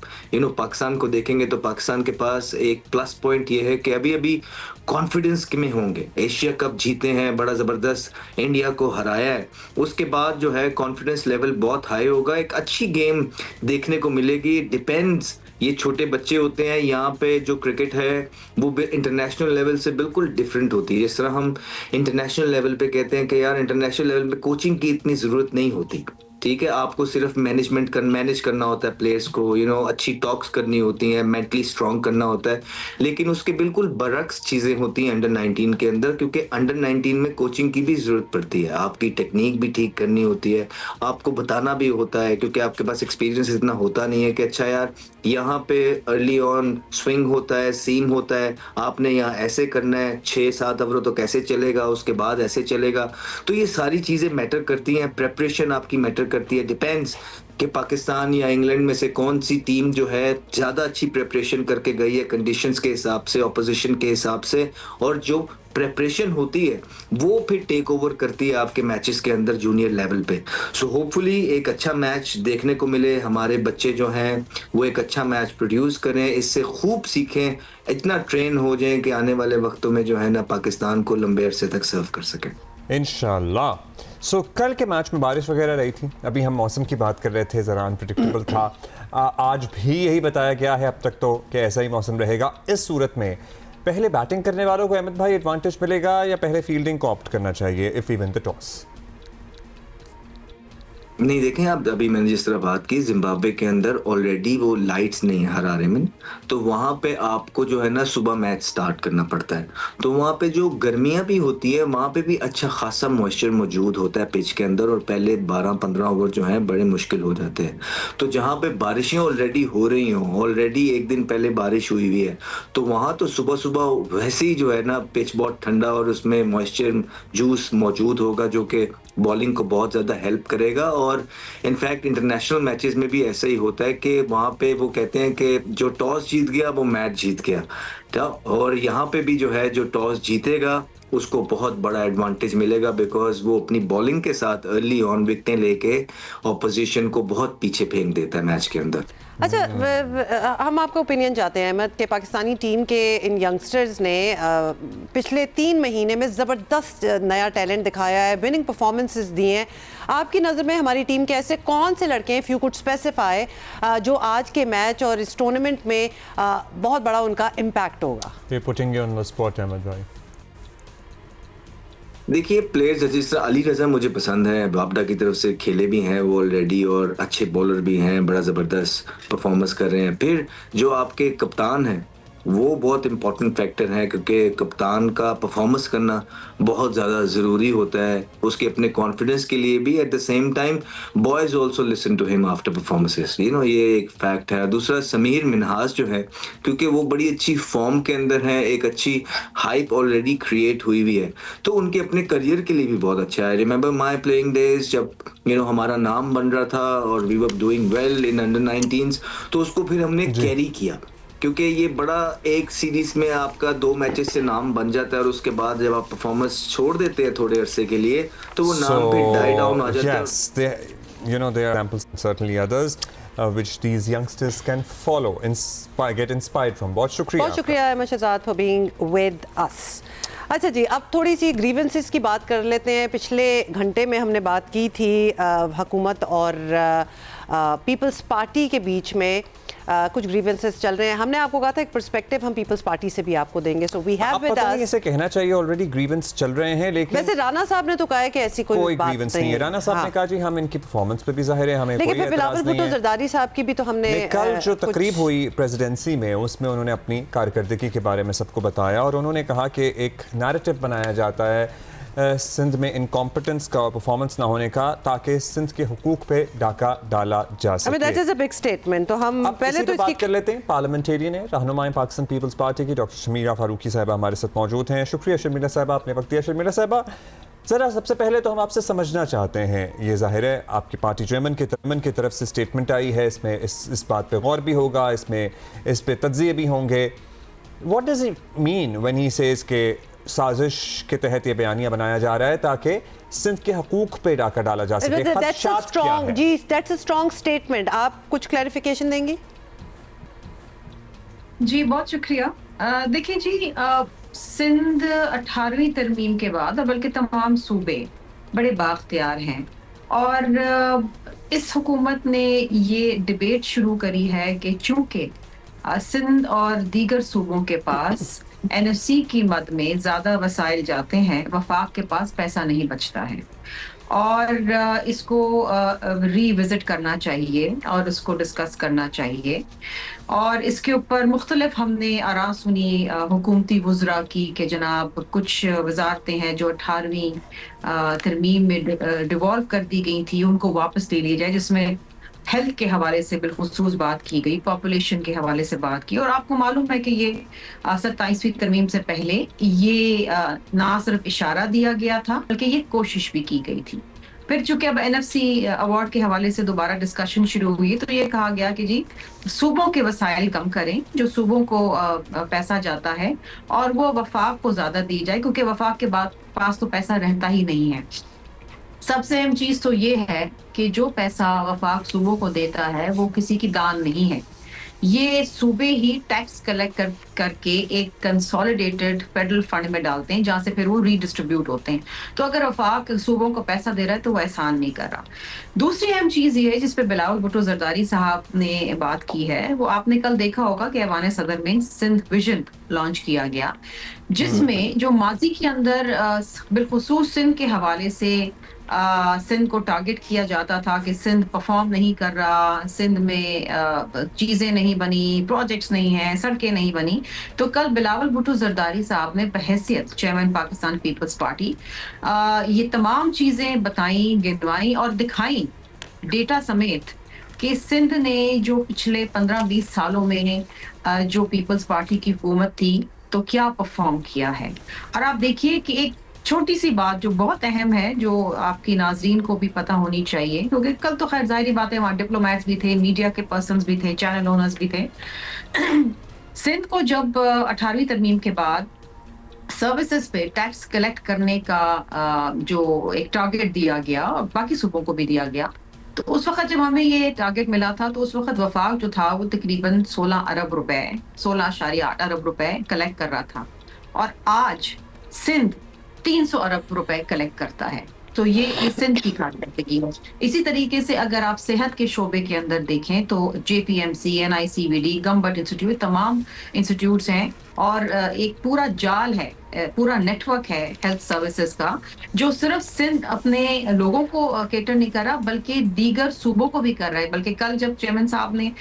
पाकिस्तान को देखेंगे तो पाकिस्तान के पास एक प्लस पॉइंट ये है कि अभी अभी कॉन्फिडेंस में होंगे। एशिया कप जीते हैं, बड़ा ज़बरदस्त इंडिया को हराया है, उसके बाद जो है कॉन्फिडेंस लेवल बहुत हाई होगा, एक अच्छी गेम देखने को मिलेगी। डिपेंड्स, ये छोटे बच्चे होते हैं, यहाँ पे जो क्रिकेट है वो इंटरनेशनल लेवल से बिल्कुल डिफरेंट होती है। जिस तरह हम इंटरनेशनल लेवल पे कहते हैं कि यार इंटरनेशनल लेवल पे कोचिंग की इतनी ज़रूरत नहीं होती, ठीक है, आपको सिर्फ मैनेज करना होता है प्लेयर्स को, अच्छी टॉक्स करनी होती हैं, मेंटली स्ट्रांग करना होता है। लेकिन उसके बिल्कुल बरक्स चीज़ें होती हैं अंडर 19 के अंदर, क्योंकि अंडर 19 में कोचिंग की भी ज़रूरत पड़ती है, आपकी टेक्निक भी ठीक करनी होती है, आपको बताना भी होता है, क्योंकि आपके पास एक्सपीरियंस इतना होता नहीं है कि अच्छा यार यहाँ पे अर्ली ऑन स्विंग होता है, सीम होता है, आपने यहाँ ऐसे करना है, 6-7 ओवर तो कैसे चलेगा, उसके बाद ऐसे चलेगा। तो ये सारी चीज़ें मैटर करती हैं, प्रेपरेशन आपकी मैटर करती है। डिपेंड्स कि पाकिस्तान या इंग्लैंड में से कौन सी टीम जो है ज़्यादा अच्छी प्रेपरेशन करके गई है कंडीशंस के हिसाब से, ऑपोजिशन के हिसाब से, और जो प्रेपरेशन होती है वो फिर टेक ओवर करती है आपके मैचेस के अंदर जूनियर लेवल पे। सो होपफुली एक अच्छा मैच देखने को मिले, हमारे बच्चे जो हैं वो एक अच्छा मैच प्रोड्यूस करें, इससे खूब सीखें, इतना ट्रेन हो जाएं कि आने वाले वक्तों में जो है ना पाकिस्तान को लंबे अरसे तक सर्व कर सकें इंशाल्लाह। सो कल के मैच में बारिश वगैरह रही थी, अभी हम मौसम की बात कर रहे थे, ज़रा अनप्रेडिक्टेबल था। आज भी यही बताया गया है अब तक तो कि ऐसा ही मौसम रहेगा। इस सूरत में पहले बैटिंग करने वालों को अहमद भाई एडवांटेज मिलेगा या पहले फील्डिंग को ऑप्ट करना चाहिए if we win the toss? नहीं, देखें आप, अभी मैंने जिस तरह बात की, जिम्बाब्वे के अंदर ऑलरेडी वो लाइट्स नहीं है हरारे में, तो वहाँ पे आपको जो है ना सुबह मैच स्टार्ट करना पड़ता है, तो वहाँ पे जो गर्मियाँ भी होती है वहाँ पे भी अच्छा खासा मॉइस्चर मौजूद होता है पिच के अंदर, और पहले 12-15 ओवर जो है बड़े मुश्किल हो जाते हैं। तो जहाँ पे बारिशें ऑलरेडी हो रही हों, ऑलरेडी एक दिन पहले बारिश हुई हुई है, तो वहाँ तो सुबह सुबह वैसे ही जो है ना पिच बहुत ठंडा और उसमें मॉइस्चर जूस मौजूद होगा जो कि बॉलिंग को बहुत ज़्यादा हेल्प करेगा। और इनफैक्ट इंटरनेशनल मैचेस में भी ऐसा ही होता है कि वहाँ पे वो कहते हैं कि जो टॉस जीत गया वो मैच जीत गया, और यहाँ पे भी जो है जो टॉस जीतेगा उसको बहुत बड़ा एडवांटेज मिलेगा, बिकॉज वो अपनी बॉलिंग के साथ अर्ली ऑन विकेटें लेके ऑपोजिशन को बहुत पीछे फेंक देता है मैच के अंदर। अच्छा, हम आपका ओपिनियन चाहते हैं अहमद कि पाकिस्तानी टीम के इन यंगस्टर्स ने पिछले 3 महीने में ज़बरदस्त नया टैलेंट दिखाया है, विनिंग परफॉर्मेंसेस दिए हैं। आपकी नज़र में हमारी टीम के ऐसे कौन से लड़के हैं, इफ़ यू कुड स्पेसिफाई, जो आज के मैच और इस टूर्नामेंट में बहुत बड़ा उनका इम्पैक्ट होगा? Putting you on the spot Ahmed भाई। देखिए, प्लेयर्स जिस तरह अली रज़ा मुझे पसंद है, बाबडा की तरफ से खेले भी हैं वो ऑलरेडी, और अच्छे बॉलर भी हैं, बड़ा ज़बरदस्त परफॉर्मेंस कर रहे हैं। फिर जो आपके कप्तान हैं वो बहुत इंपॉर्टेंट फैक्टर है, क्योंकि कप्तान का परफॉर्मेंस करना बहुत ज़्यादा ज़रूरी होता है उसके अपने कॉन्फिडेंस के लिए भी। At the same time boys also listen to him after performances, ये एक फैक्ट है। दूसरा समीर मिनहास जो है, क्योंकि वो बड़ी अच्छी फॉर्म के अंदर है, एक अच्छी हाइप ऑलरेडी क्रिएट हुई हुई है, तो उनके अपने करियर के लिए भी बहुत अच्छा है। रिमेंबर माई प्लेइंग डेज, जब हमारा नाम बन रहा था और we were doing well in under 19s, तो उसको फिर हमने कैरी किया, क्योंकि ये बड़ा एक सीरीज में आपका 2 मैचेस से नाम बन जाता है, और उसके बाद जब आप परफॉर्मेंस छोड़ देते हैं थोड़े अरसे के लिए तो वो नाम पे डाई डाउन हो जाता है। Yes, there are examples, certainly others, which these youngsters can follow, get inspired from. बहुत शुक्रिया Ahmad Shahzad for being with us. अच्छा जी, अब थोड़ी सी ग्रीवेंसेस की बात कर लेते हैं। पिछले घंटे में हमने बात की थी हुकूमत और पीपल्स पार्टी के बीच में कुछ ग्रीवेंसेस चल रहे हैं। हमने आपको कहा था एक पर्सपेक्टिव हम पीपल्स पार्टी से भी आपको देंगे, so we have with us. इसे कहना चाहिए ऑलरेडी ग्रीवेंस चल रहे हैं, लेकिन वैसे राणा साहब ने तो कहा है कि ऐसी कोई बात ग्रीवेंस नहीं है। राणा साहब ने कहा जी हम इनकी परफॉर्मेंस पे भी जाहिर है हमें कोई बिलावल भुट्टो जरदारी साहब की भी तो हमने कल जो तकरीब हुई प्रेसिडेंसी में उसमें उन्होंने अपनी कारकर्दगी के बारे में सबको बताया और उन्होंने कहा कि एक नैरेटिव बनाया जाता है सिंध में इनकॉम्पिटेंस का और परफॉर्मेंस ना होने का, ताकि सिंध के हुकूक पे डाका डाला जा सके। That is a big statement. तो हम पहले तो बात कर लेते हैं। पार्लियामेंटेरियन है, रहनुमाई पाकिस्तान पीपल्स पार्टी की डॉक्टर शमीरा फारूकी साहिबा हमारे साथ मौजूद हैं। शुक्रिया शमीरा साहिबा, आपने वक्त दिया। शमीरा साहिबा, ज़रा सबसे पहले तो हम आपसे समझना चाहते हैं, ये जाहिर है आपकी पार्टी चेयरमैन की तरफ से स्टेटमेंट आई है, इसमें इस बात पे गौर भी होगा, इस पे तज्ज़िये भी होंगे। What does it mean when he says के साजिश के तहत ये बयानिया बनाया जा रहा है ताकि सिंध के हकूक पे डाका डाला जा सके? खदशात क्या है? जी, दैट्स अ स्ट्रॉन्ग स्टेटमेंट। आप कुछ क्लैरिफिकेशन देंगी? जी बहुत शुक्रिया। देखिए जी, सिंध 18वीं तरमीम के बाद और बल्कि तमाम सूबे बड़े बाख्तियार हैं और इस हुकूमत ने ये डिबेट शुरू करी है कि चूंकि सिंध और दीगर सूबों के पास एनएफसी की मद में ज़्यादा वसाइल जाते हैं, वफाक के पास पैसा नहीं बचता है और इसको रीविज़िट करना चाहिए और इसको डिस्कस करना चाहिए। और इसके ऊपर मुख्तलिफ हमने आरा सुनी हुकूमती वज़रा की कि जनाब कुछ वजारतें हैं जो 18वीं तरमीम में डिवॉल्व कर दी गई थी, उनको वापस ले लिया जाए, जिसमें हेल्थ के हवाले से बिलखुसूस बात की गई, पॉपुलेशन के हवाले से बात की। और आपको मालूम है कि ये 27वीं तरमीम से पहले ये ना सिर्फ इशारा दिया गया था बल्कि ये कोशिश भी की गई थी। फिर चूंकि अब एनएफसी अवार्ड के हवाले से दोबारा डिस्कशन शुरू हुई तो ये कहा गया कि जी सूबों के वसाइल कम करें, जो सूबों को पैसा जाता है, और वो वफाक को ज़्यादा दी जाए, क्योंकि वफाक के पास तो पैसा रहता ही नहीं है। सबसे अहम चीज तो ये है कि जो पैसा वफाक सूबों को देता है वो किसी की दान नहीं है, ये सूबे ही टैक्स कलेक्ट करके एक कंसोलिडेटेड फेडरल फंड में डालते हैं जहाँ से फिर वो रीडिस्ट्रीब्यूट होते हैं। तो अगर वफाक सूबों को पैसा दे रहा है तो वो एहसान नहीं कर रहा। दूसरी अहम चीज़ ये है जिस पे बिलावल भुट्टो जरदारी साहब ने बात की है, वो आपने कल देखा होगा कि ऐवान सदर में सिंध विजन लॉन्च किया गया, जिसमें जो माजी के अंदर बिलखुसूस सिंध के हवाले से सिंध को टारगेट किया जाता था कि सिंध परफॉर्म नहीं कर रहा, सिंध में चीज़ें नहीं बनी, प्रोजेक्ट्स नहीं हैं, सड़कें नहीं बनी। तो कल बिलावल भुट्टो जरदारी साहब ने बहैसियत चेयरमैन पाकिस्तान पीपल्स पार्टी ये तमाम चीज़ें बताई, गिनवाई और दिखाई डेटा समेत कि सिंध ने जो पिछले 15-20 सालों में जो पीपल्स पार्टी की हुकूमत थी तो क्या परफॉर्म किया है। और आप देखिए कि एक छोटी सी बात जो बहुत अहम है, जो आपकी नाजरीन को भी पता होनी चाहिए, क्योंकि कल तो खैर जाहिर बात है वहाँ डिप्लोमेट्स भी थे, मीडिया के पर्सन्स भी थे, चैनल ओनर्स भी थे। सिंध को जब 18वीं तरमीम के बाद सर्विसेज पे टैक्स कलेक्ट करने का जो एक टारगेट दिया गया, बाकी सूबों को भी दिया गया, तो उस वक्त जब हमें ये टारगेट मिला था तो उस वक्त वफाक जो था वो तकरीबन 16 अरब रुपए 16.8 अरब रुपए कलेक्ट कर रहा था, और आज सिंध 300 अरब रुपए कलेक्ट करता है। तो ये सिंध की कारकर्दगी है। इसी तरीके से अगर आप सेहत के शोबे के अंदर देखें तो JPMC, NICVD, गम्बट इंस्टीट्यूट, तमाम इंस्टीट्यूट्स हैं और एक पूरा जाल है, पूरा नेटवर्क है हेल्थ सर्विसेज का, जो सिर्फ सिंध अपने लोगों को केटर नहीं कर रहा बल्कि दीगर सूबों को भी कर रहा है। बल्कि कल जब चेयरमैन साहब ने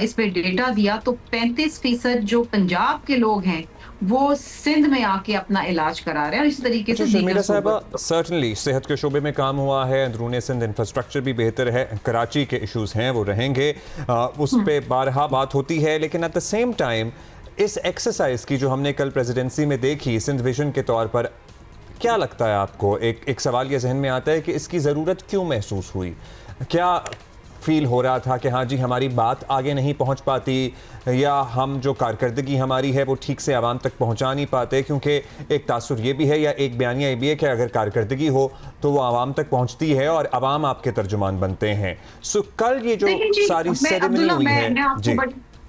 इस पे डेटा दिया तो 35% जो पंजाब के लोग हैं वो सिंध में आके अपना इलाज करा रहे हैं। और इस तरीके से शमीरा साहिबा, सर्टनली सेहत के शोबे में काम हुआ है, अंदरूनी सिंध इंफ्रास्ट्रक्चर भी बेहतर है, कराची के इश्यूज हैं वो रहेंगे, उस पर बारहा बात होती है, लेकिन एट द सेम टाइम इस एक्सरसाइज की जो हमने कल प्रेसिडेंसी में देखी सिंध विजन के तौर पर, क्या लगता है आपको? एक सवाल ये जहन में आता है कि इसकी ज़रूरत क्यों महसूस हुई? क्या फील हो रहा था कि हाँ जी हमारी बात आगे नहीं पहुंच पाती, या हम जो कारकर्दगी हमारी है वो ठीक से आवाम तक पहुंचा नहीं पाते? क्योंकि एक तासुर ये भी है या एक बयानिया ये भी है कि अगर कारकर्दगी हो तो वो आवाम तक पहुंचती है और आवाम आपके तर्जुमान बनते हैं। सो कल ये जो सारी सेरेमनी हुई है,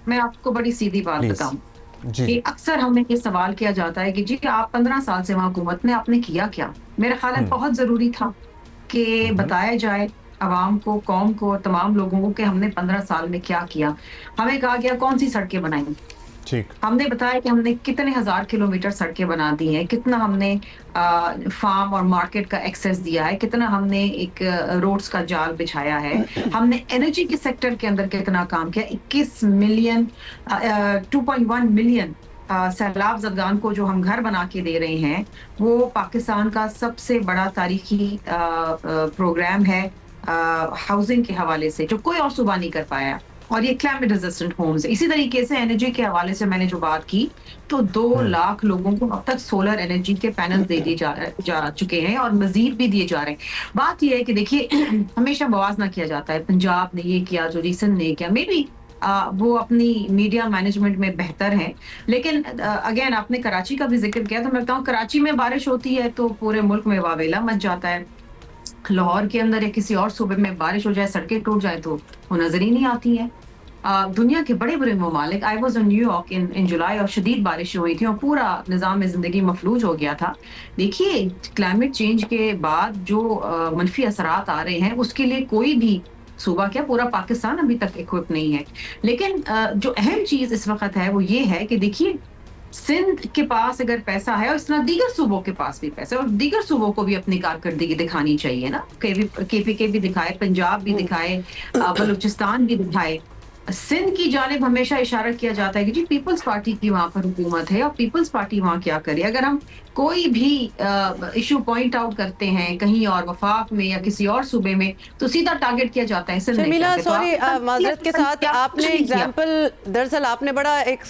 मैं आपको बड़ी सीधी बात बताऊं कि अक्सर हमें ये सवाल किया जाता है कि जी आप 15 साल से वहाँ हुकूमत में आपने किया क्या? मेरा ख्याल है बहुत जरूरी था कि बताया जाए आवाम को, कौम को, तमाम लोगों को कि हमने 15 साल में क्या किया। हमें कहा गया कौन सी सड़कें बनाई, ठीक, हमने बताया कि हमने कितने हजार किलोमीटर सड़कें बना दी हैं, कितना हमने फार्म और मार्केट का एक्सेस दिया है, कितना हमने एक रोड्स का जाल बिछाया है, हमने एनर्जी के सेक्टर के अंदर कितना काम किया। 21 मिलियन 2.1 मिलियन सैलाब ज़दगान को जो हम घर बना के दे रहे हैं, वो पाकिस्तान का सबसे बड़ा तारीखी प्रोग्राम है हाउसिंग के हवाले से, जो कोई और सूबा नहीं कर पाया। और ये क्लाइमेट रेजिस्टेंट होम्स है। इसी तरीके से एनर्जी के हवाले से मैंने जो बात की, तो 2 लाख लोगों को अब तक सोलर एनर्जी के पैनल दे दिए जा चुके हैं और मजीद भी दिए जा रहे हैं। बात यह है कि देखिए हमेशा मुआवजा किया जाता है, पंजाब ने ये किया, जो रीसेंट ने किया, मे बी वो अपनी मीडिया मैनेजमेंट में बेहतर है। लेकिन अगेन आपने कराची का भी जिक्र किया, तो मैं बताऊँ कराची में बारिश होती है तो पूरे मुल्क में वावेला मच जाता है। लाहौर के अंदर या किसी और सूबे में बारिश हो जाए, सड़कें टूट जाए, तो वो नजर ही नहीं आती है। दुनिया के बड़े बड़े ममालिक, आई वॉज इन न्यूयॉर्क इन जुलाई और शदीद बारिश हुई थी और पूरा निज़ाम ज़िंदगी मफलूज हो गया था। देखिए क्लाइमेट चेंज के बाद जो मनफी असरात आ रहे हैं, उसके लिए कोई भी सूबा क्या पूरा पाकिस्तान अभी तक इक्विप नहीं है। लेकिन जो अहम चीज इस वक्त है वो ये है कि देखिए सिंध के पास अगर पैसा है और इस तरह दीगर सूबों के पास भी पैसा है, और दीगर सूबों को भी अपनी कारकर्दगी दिखानी चाहिए ना। केपीके भी दिखाए, पंजाब भी दिखाए, बलूचिस्तान भी दिखाए। सिंध की जानिब हमेशा इशारा किया जाता है कि जी पीपल्स पार्टी की वहां पर हुकूमत है और पीपल्स पार्टी वहां क्या करे। अगर हम कोई भी इशू पॉइंट आउट करते हैं कहीं और वफाक में या किसी और सूबे में, तो सीधा टारगेट किया जाता है। शर्मिला सॉरी माजरत के साथ, आपने एग्जांपल, दरअसल आपने बड़ा एक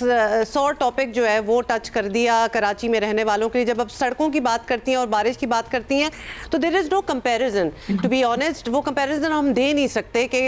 सॉर टॉपिक जो है वो टच कर दिया कराची में रहने वालों के लिए। जब आप सड़कों की बात करती हैं और बारिश की बात करती हैं, तो there is no comparison, to be honest. वो कंपैरिजन हम दे नहीं सकते कि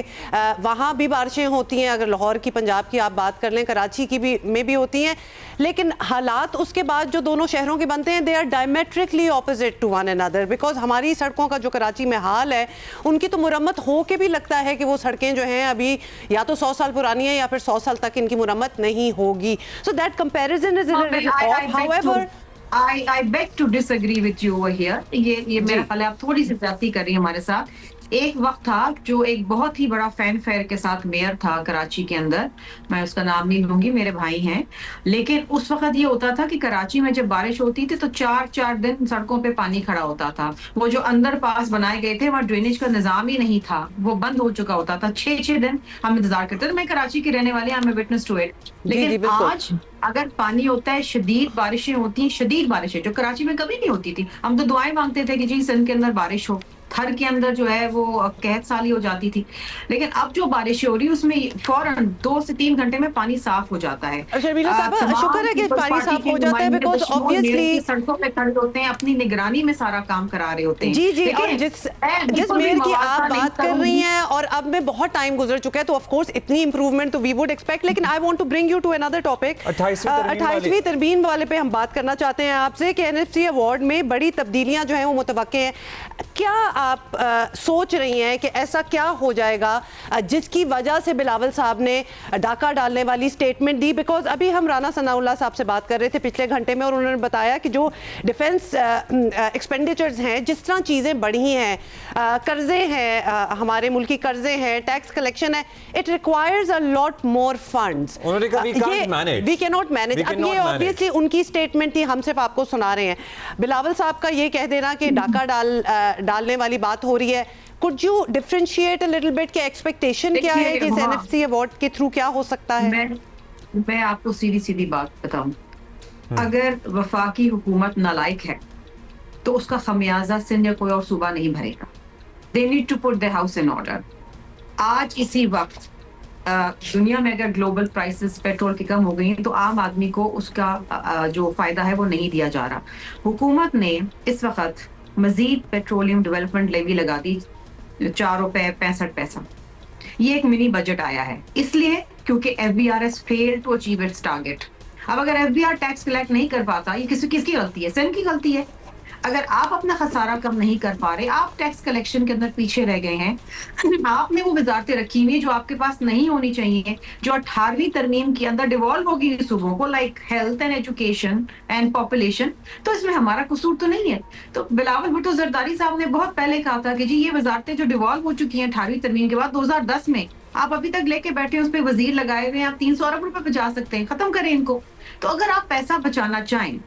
वहाँ भी बारिशें होती हैं, अगर लाहौर की, पंजाब की आप बात कर लें, कराची की भी में भी होती हैं, लेकिन हालात उसके बाद जो दोनों शहरों के बनते हैं, they are diametrically opposite to one another. Because हमारी सड़कों का जो कराची में हाल है, उनकी तो मुरम्मत हो के भी लगता है कि वो सड़कें जो हैं अभी या तो 100 साल पुरानी है या फिर 100 साल तक इनकी मुरम्मत नहीं होगी। So that comparison is however I beg to disagree with you over here. ये मेरा ख्याल है आप थोड़ी सी ज्यादती कर रही हैं हमारे साथ। एक वक्त था जो एक बहुत ही बड़ा फैन फेयर के साथ मेयर था कराची के अंदर, मैं उसका नाम नहीं लूंगी, मेरे भाई हैं, लेकिन उस वक्त ये होता था कि कराची में जब बारिश होती थी तो 4-4 दिन सड़कों पे पानी खड़ा होता था। वो जो अंदर पास बनाए गए थे वहाँ ड्रेनेज का निजाम ही नहीं था, वो बंद हो चुका होता था। 6-6 दिन हम इंतजार करते थे। मैं कराची की रहने वाली, I am witness to it. लेकिन आज अगर पानी होता है, शदीद बारिशें होती हैं, शदीद बारिशें जो कराची में कभी नहीं होती थी। हम तो दुआएं मांगते थे कि जी सिंध के अंदर बारिश हो, थर के अंदर जो है वो कहत साली हो जाती थी। लेकिन अब जो बारिशें हो रही है उसमें फौरन 2 से 3 घंटे में पानी साफ हो जाता है। शर्मिला साहब, शुक्र है कि पानी साफ हो जाता है, बिकॉज ऑब्वियसली सड़कों पे खड़े होते हैं, अपनी निगरानी में सारा काम करा रहे होते हैं। जी जी, और जिस मेयर की आप बात कर रही हैं, और अब में बहुत टाइम गुजर चुका है, तो ऑफ कोर्स इतनी इंप्रूवमेंट तो वी वुड एक्सपेक्ट। लेकिन I want to bring you to another topic. 28वीं तरमीम वाले पे हम बात करना चाहते हैं आपसे कि एनएफसी अवार्ड में बड़ी तब्दीलियां जो हैं वो मुतवक्के हैं। क्या आप सोच रही हैं कि ऐसा क्या हो जाएगा जिसकी वजह से बिलावल साहब ने डाका डालने वाली स्टेटमेंट दी? बिकॉज अभी हम राना सनाउल्लाह साहब से बात कर रहे थे पिछले घंटे में, और उन्होंने बताया कि जो डिफेंस एक्सपेंडिचर्स हैं, जिस तरह चीज़ें बढ़ी हैं, कर्जे हैं, हमारे मुल्की कर्जे हैं, टैक्स कलेक्शन है, it requires a lot more funds. We can not manage. अब ये ऑब्वियसली उनकी स्टेटमेंट थी, हम सिर्फ आपको सुना रहे हैं। बिलावल साहब का ये कह देना कि डाका डालने वाली बात हो रही है, could you differentiate a little bit कि एक्सपेक्टेशन क्या है कि इस एनएफसी अवार्ड के थ्रू क्या हो सकता है? मैं आपको सीधी सीधी बात बताऊं, अगर वफाकी हुकूमत नालायक है तो उसका खमियाजा सिंध या कोई और सूबा नहीं भरेगा। They need to put the house in order. आज इसी वक्त दुनिया में अगर ग्लोबल प्राइसेस पेट्रोल की कम हो गई तो आम आदमी को उसका जो फायदा है वो नहीं दिया जा रहा। हुकूमत ने इस वक्त मजीद पेट्रोलियम डेवलपमेंट लेवी लगा दी, 4 रुपए 65 पैसा। ये एक मिनी बजट आया है इसलिए क्योंकि FBR failed to achieve its target. अब अगर FBR टैक्स कलेक्ट नहीं कर पाता, ये किसकी गलती है? सिंध की गलती है। अगर आप अपना खसारा कम नहीं कर पा रहे, आप टैक्स कलेक्शन के अंदर पीछे रह गए हैं, आपने वो वजारतें रखी हुई जो आपके पास नहीं होनी चाहिए, जो 18वीं तरमीम के अंदर डिवॉल्व होगी सूबों को, like health and education and population, तो इसमें हमारा कसूर तो नहीं है। तो बिलावल भुट्टो जरदारी साहब ने बहुत पहले कहा था कि जी ये वजारतें जो डिवॉल्व हो चुकी हैं 18वीं तरमीम के बाद 2010 में, आप अभी तक लेके बैठे हैं, उस पर वजीर लगाए हुए हैं, आप 300 अरब रुपए बचा सकते हैं, खत्म करें इनको। तो अगर आप पैसा बचाना चाहें,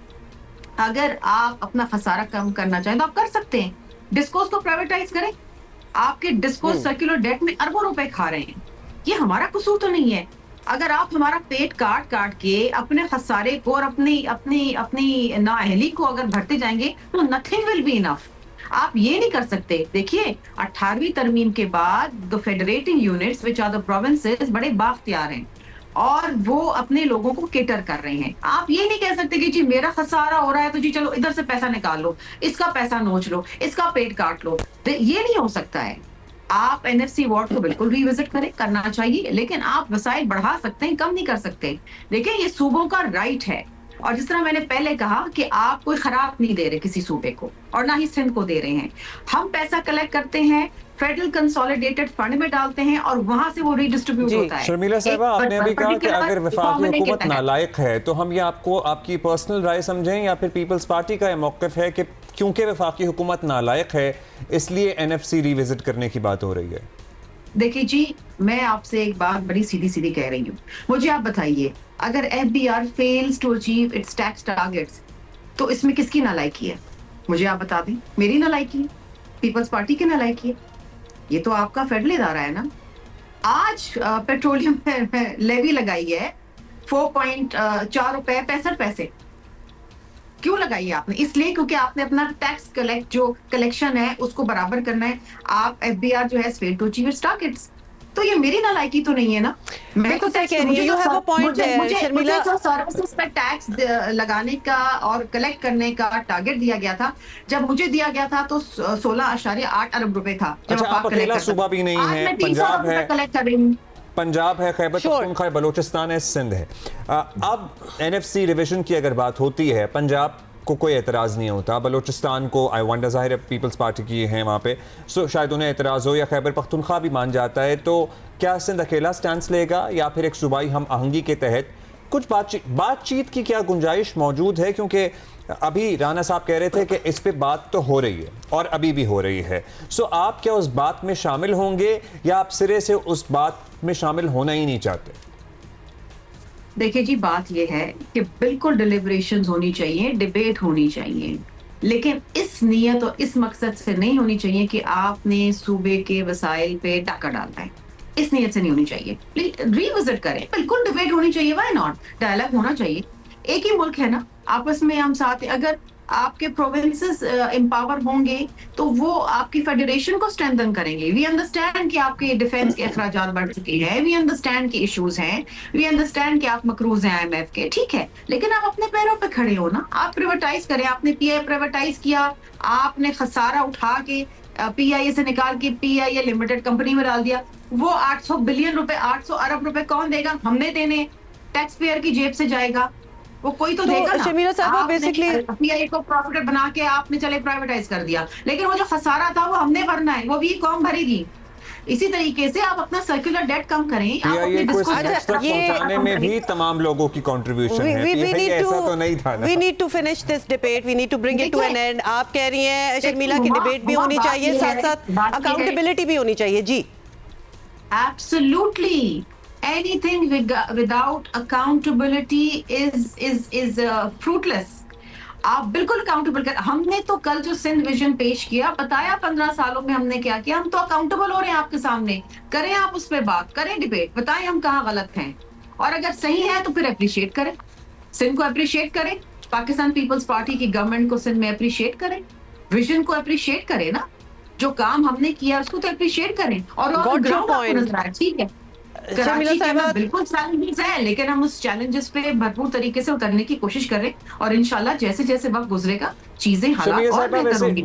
अगर आप अपना खसारा कम करना चाहें तो आप कर सकते हैं। डिस्कोस को प्राइवेटाइज करें। आपके डिस्कोस सर्कुलर डेट में अरबों रुपए खा रहे हैं, ये हमारा कसूर तो नहीं है। अगर आप हमारा पेट काट काट के अपने खसारे को और अपनी अपनी अपनी नाअहली को अगर भरते जाएंगे तो नथिंग विल बी इनफ। आप ये नहीं कर सकते। देखिए 18वीं तरमीम के बाद the federating units which are the provinces बड़े बाख्तियार हैं और वो अपने लोगों को केटर कर रहे हैं। आप ये नहीं कह सकते कि जी मेरा खसारा हो रहा है तो जी चलो इधर से पैसा निकाल लो, इसका पैसा नोच लो, इसका पेट काट लो। ये नहीं हो सकता है। आप एनएफसी वार्ड को बिल्कुल रिविजिट करें, करना चाहिए, लेकिन आप वसाइल बढ़ा सकते हैं, कम नहीं कर सकते। देखिए ये सूबों का राइट है, और जिस तरह मैंने पहले कहा कि आप कोई खराब नहीं दे रहे किसी सूबे को और ना ही सिंध को दे रहे हैं। हम पैसा कलेक्ट करते हैं, फेडरल कंसोलिडेटेड फंड में डालते हैं और वहां से वो रीडिस्ट्रीब्यूट होता है। शर्मिला साहिबा, आपने अभी कहा कि अगर वफाकी हुकूमत नालायक है तो हम ये आपको आपकी पर्सनल राय समझें या फिर पीपल्स पार्टी का ये मौक़िफ़ है कि क्योंकि वफाकी हुकूमत नालायक है इसलिए एनएफसी रिविजिट करने की बात हो रही है? देखिए जी, मैं आपसे एक बात बड़ी सीधी सीधी कह रही हूँ। मुझे आप बताइए, अगर FBR fails to achieve its tax targets तो इसमें किसकी नालायकी है? मुझे आप बता दें। मेरी नालायकी है, पीपल्स पार्टी की नालायकी है। ये तो आपका फेडरल इदारा है ना। आज पेट्रोलियम लेवी लगाई है 4.4 रुपए 65 पैसे। क्यों लगाई है आपने? इसलिए क्योंकि आपने अपना टैक्स कलेक्शन है उसको बराबर करना है। आप एफबीआर जो है fail to achieve its targets. तो ये मेरी नालायकी तो नहीं है ना। मैं तो कह रही हूं you have a point there. मुझे तो सर्विसेज पे टैक्स लगाने का और कलेक्ट करने का टारगेट दिया गया था। जब मुझे दिया गया था तो 16.8 अरब रुपए था। अच्छा, आप अकेला सूबा भी नहीं है, पंजाब है, पंजाब है, खैबर पख्तूनख्वा, बलूचिस्तान है, सिंध है। अब एनएफसी रिविजन की अगर बात होती है, पंजाब को कोई एतराज़ नहीं होता, बलूचिस्तान को आई वंडर, ज़ाहिर है पीपल्स पार्टी की हैं वहाँ पे, सो शायद उन्हें एतराज़ हो, या खैबर पख्तूनख्वा भी मान जाता है। तो क्या सिंध अकेला स्टैंड लेगा या फिर एक सूबाई हम आहंगी के तहत कुछ बातचीत की क्या गुंजाइश मौजूद है? क्योंकि अभी राना साहब कह रहे थे कि इस पे बात तो हो रही है और अभी भी हो रही है। सो आप क्या उस बात में शामिल होंगे या आप सिरे से उस बात में शामिल होना ही नहीं चाहते? देखिए जी, बात यह है कि बिल्कुल डिलिब्रेशंस होनी चाहिए, डिबेट होनी चाहिए, लेकिन इस नियत और इस मकसद से नहीं होनी चाहिए कि आपने सूबे के वसाइल पे डाका डालना है। इस नियत से नहीं होनी चाहिए। रिविजिट करें, बिल्कुल डिबेट होनी चाहिए, व्हाई नॉट, डायलॉग होना चाहिए। एक ही मुल्क है ना, आपस में हम साथ हैं। अगर आपके प्रोविंसेस एम्पावर होंगे तो वो आपकी फेडरेशन को स्ट्रेंथन करेंगे। वी अंडरस्टैंड कि आपके डिफेंस के अखराजात बढ़ चुके हैं, वी अंडरस्टैंड कि इश्यूज हैं, वी अंडरस्टैंड कि आप मकरूज हैं IMF के, ठीक है, लेकिन आप अपने पैरों पे खड़े हो ना। आप प्राइवेटाइज करें। आपने PIA प्राइवेटाइज किया, आपने खसारा उठा के PIA से निकाल के PIA लिमिटेड कंपनी में डाल दिया। वो 800 बिलियन रुपए, 800 अरब रुपए कौन देगा? हमने देने, टैक्स पेयर की जेब से जाएगा वो, कोई तो देगा ना। शर्मिला साहब, बेसिकली PIA को प्रॉफिट बना के आपने चले प्राइवेटाइज कर दिया, लेकिन वो जो खसारा था वो हमने भरना है, वो भी कौम भरेगी। इसी तरीके से आप अपना सर्कुलर डेट कम करें। PIA को पहुंचाने में भी तमाम लोगों की कंट्रीब्यूशन है, ऐसा तो नहीं था ना। We need to finish this debate, we need to bring it to an end। आप कह रही हैं शर्मिला की डिबेट भी होनी चाहिए, साथ साथ अकाउंटेबिलिटी भी होनी चाहिए। जी Absolutely. Anything without accountability is fruitless. आप बिल्कुल अकाउंटेबल कर। हमने तो कल जो सिंध विजन पेश किया, बताया 15 सालों में हमने क्या किया। हम तो अकाउंटेबल हो रहे हैं आपके सामने। करें आप उस पर बात, करें डिबेट, बताएं हम कहाँ गलत हैं, और अगर सही है तो फिर अप्रिशिएट करें, सिंध को अप्रिशिएट करें, पाकिस्तान पीपल्स पार्टी की गवर्नमेंट को सिंध में अप्रिशिएट करें, विजन को अप्रिशिएट करें ना, जो काम हमने किया उसको तो अप्रिशिएट करें। और ठीक है, कराची के अंदर बिल्कुल चैलेंजेस है, लेकिन हम उस चैलेंजेस पे भरपूर तरीके से उतरने की कोशिश कर रहे हैं, और इंशाल्लाह जैसे जैसे वक्त गुजरेगा चीजें हालात और बेहतर होंगी।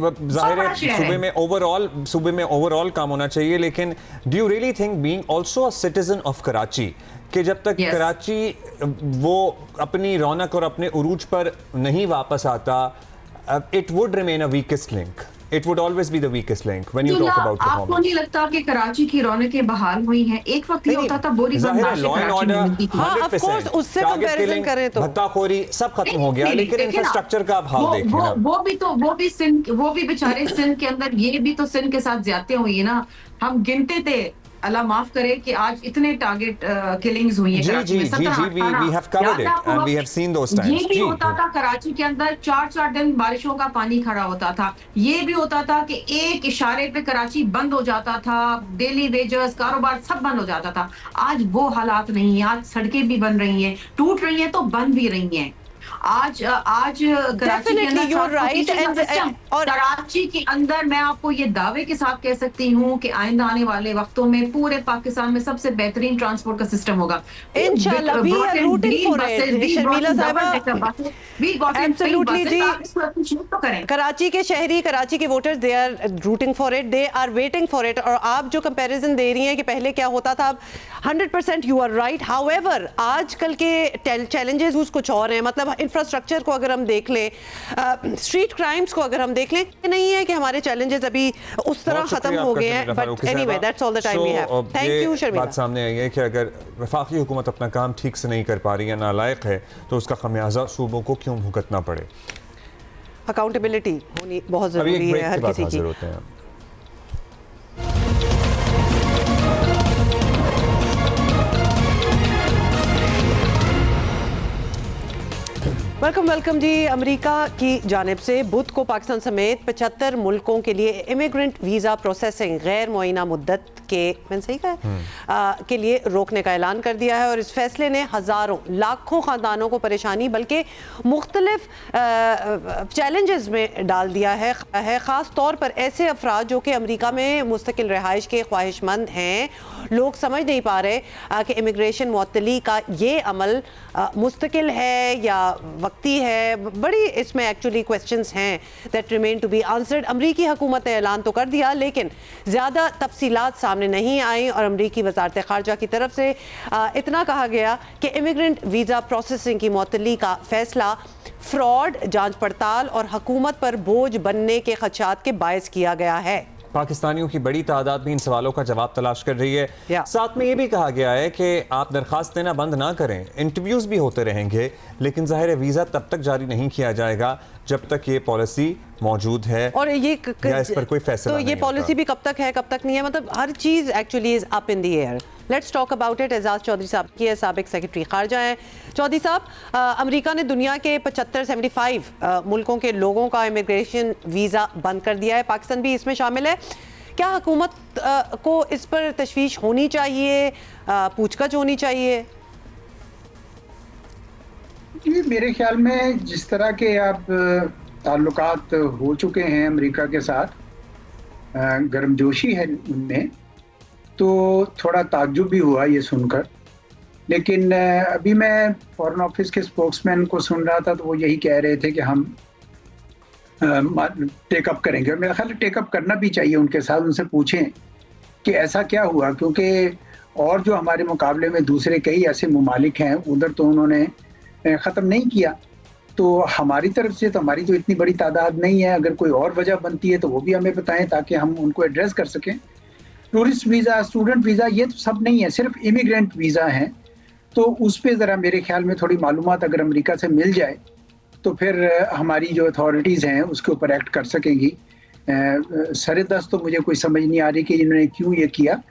सूबे में ओवरऑल काम होना चाहिए, लेकिन do you really think being also a citizen of Karachi कि जब तक कराची वो अपनी रौनक और अपने उरूज पर नहीं वापस आता, it would remain a weakest link. It would always be the weakest link when you तो talk क्या about आपको performance. नहीं लगता कि कराची की रौनकें बहाल हुई हैं? एक वक्त ये होता था बोरी जाहिर है बर्दाश्त लॉ एंड कराची में ऑर्डर मिलती थी। हाँ, of course, उससे comparison करें तो। भत्ताखोरी सब खत्म हो गया, नहीं, लेकिन देखिए ना, इंफ्रास्ट्रक्चर का आप हाल देखें ना। वो भी बेचारे सिंध के अंदर, ये भी तो सिंध के साथ ज्यादती हुई है ना। हम गिनते थे, अल्लाह माफ करे, कि आज इतने टारगेट किलिंग्स हुई हैं कराची में, 17-18। we have covered it and we have seen those times. ये भी होता था कराची के अंदर 4-4 दिन बारिशों का पानी खड़ा होता था। ये भी होता था कि एक इशारे पे कराची बंद हो जाता था, डेली वेजर्स, कारोबार सब बंद हो जाता था। आज वो हालात नहीं है। आज सड़कें भी बन रही हैं, टूट रही हैं तो बन भी रही हैं। आज कराची के अंदर और कराची के अंदर मैं आपको ये दावे के साथ कह सकती हूँ कि आइंदा आने वाले वक्तों में पूरे पाकिस्तान में सबसे बेहतरीन ट्रांसपोर्ट का सिस्टम होगा। इंशाल्लाह, we are rooting for it, Sharmila साहिबा। Absolutely जी, कराची के शहरी, कराची के voters, they are rooting for it, they are waiting for it। और आप जो कंपैरिजन दे रही हैं कि पहले क्या होता था, 100% you are right। However, आजकल के चैलेंजेस कुछ और हैं। मतलब इंफ्रास्ट्रक्चर को अगर हम देख लें, स्ट्रीट क्राइम्स को अगर हम देख लें, नहीं है कि हमारे चैलेंजेस अभी उस तरह खत्म हो गए हैं। But anyway, that's all the time we have. Thank you Sharmila. बात सामने आई है कि अगर वफाकी हुकूमत अपना काम ठीक से नहीं कर पा रही है, नालायक है, तो उसका खमियाजा सूबों को क्यों भुगतना पड़े? अकाउंटेबिलिटी होनी बहुत जरूरी है हर किसी की। वेलकम जी। अमेरिका की जानिब से बुध को पाकिस्तान समेत 75 मुल्कों के लिए इमिग्रेंट वीज़ा प्रोसेसिंग गैर मुअय्यना मुद्दत के, मैंने सही कहा, के लिए रोकने का ऐलान कर दिया है। और इस फैसले ने हज़ारों लाखों ख़ानदानों को परेशानी बल्कि मुख्तलिफ चैलेंजेस में डाल दिया है। ख़ास तौर पर ऐसे अफराद जो कि अमेरिका में मुस्तकिल रिहाइश के ख्वाहिशमंद हैं। लोग समझ नहीं पा रहे कि इमिग्रेशन मुअत्तली का ये अमल मुस्तकिल है या वक्ती है। बड़ी इसमें एक्चुअली क्वेश्चंस हैं that remain to be answered. अमरीकी हुकूमत ने ऐलान तो कर दिया, लेकिन ज़्यादा तफसीलात सामने नहीं आई। और अमरीकी वज़ारत ख़ारजा की तरफ से इतना कहा गया कि इमिग्रेंट वीज़ा प्रोसेसिंग की मुअत्तली का फ़ैसला फ्रॉड, जांच पड़ताल और हुकूमत पर बोझ बनने के खदशात के बायस किया गया है। पाकिस्तानियों की बड़ी तादाद भी इन सवालों का जवाब तलाश कर रही है। साथ में ये भी कहा गया है कि आप दरख्वास्त देना बंद ना करें, इंटरव्यूज़ भी होते रहेंगे, लेकिन ज़ाहिर है वीज़ा तब तक जारी नहीं किया जाएगा जब तक ये पॉलिसी मौजूद है और ये या इस पर कोई फैसला तो नहीं ये पॉलिसी भी कब तक है कब तक नहीं है, मतलब हर चीज़ actually is up in the air. Let's talk about it. Ejaz Chaudhry साहब की है, साबिक सेक्रेटरी खारजा हैं। चौधरी साहब, अमेरिका ने दुनिया के 75 मुल्कों के लोगों का इमिग्रेशन वीज़ा बंद कर दिया है, पाकिस्तान भी इसमें शामिल है। क्या हुकूमत को इस पर तशवीश होनी चाहिए, पूछताछ होनी चाहिए? मेरे ख्याल में जिस तरह के आप ताल्लुकात हो चुके हैं अमेरिका के साथ, गर्मजोशी है उनमें, तो थोड़ा ताज्जुब भी हुआ ये सुनकर। लेकिन अभी मैं फॉरेन ऑफिस के स्पोक्समैन को सुन रहा था तो वो यही कह रहे थे कि हम टेकअप करेंगे। और मेरा ख्याल टेकअप करना भी चाहिए उनके साथ, उनसे पूछें कि ऐसा क्या हुआ, क्योंकि और जो हमारे मुकाबले में दूसरे कई ऐसे ममालिक हैं उधर तो उन्होंने ख़त्म नहीं किया। तो हमारी तरफ से तो हमारी तो इतनी बड़ी तादाद नहीं है, अगर कोई और वजह बनती है तो वो भी हमें बताएं ताकि हम उनको एड्रेस कर सकें। टूरिस्ट वीज़ा, स्टूडेंट वीज़ा, ये तो सब नहीं है, सिर्फ इमिग्रेंट वीज़ा हैं। तो उस पर ज़रा मेरे ख्याल में थोड़ी मालूमात अगर अमेरिका से मिल जाए तो फिर हमारी जो अथॉरिटीज़ हैं उसके ऊपर एक्ट कर सकेंगी। सरेदस्त तो मुझे कोई समझ नहीं आ रही कि इन्होंने क्यों ये किया।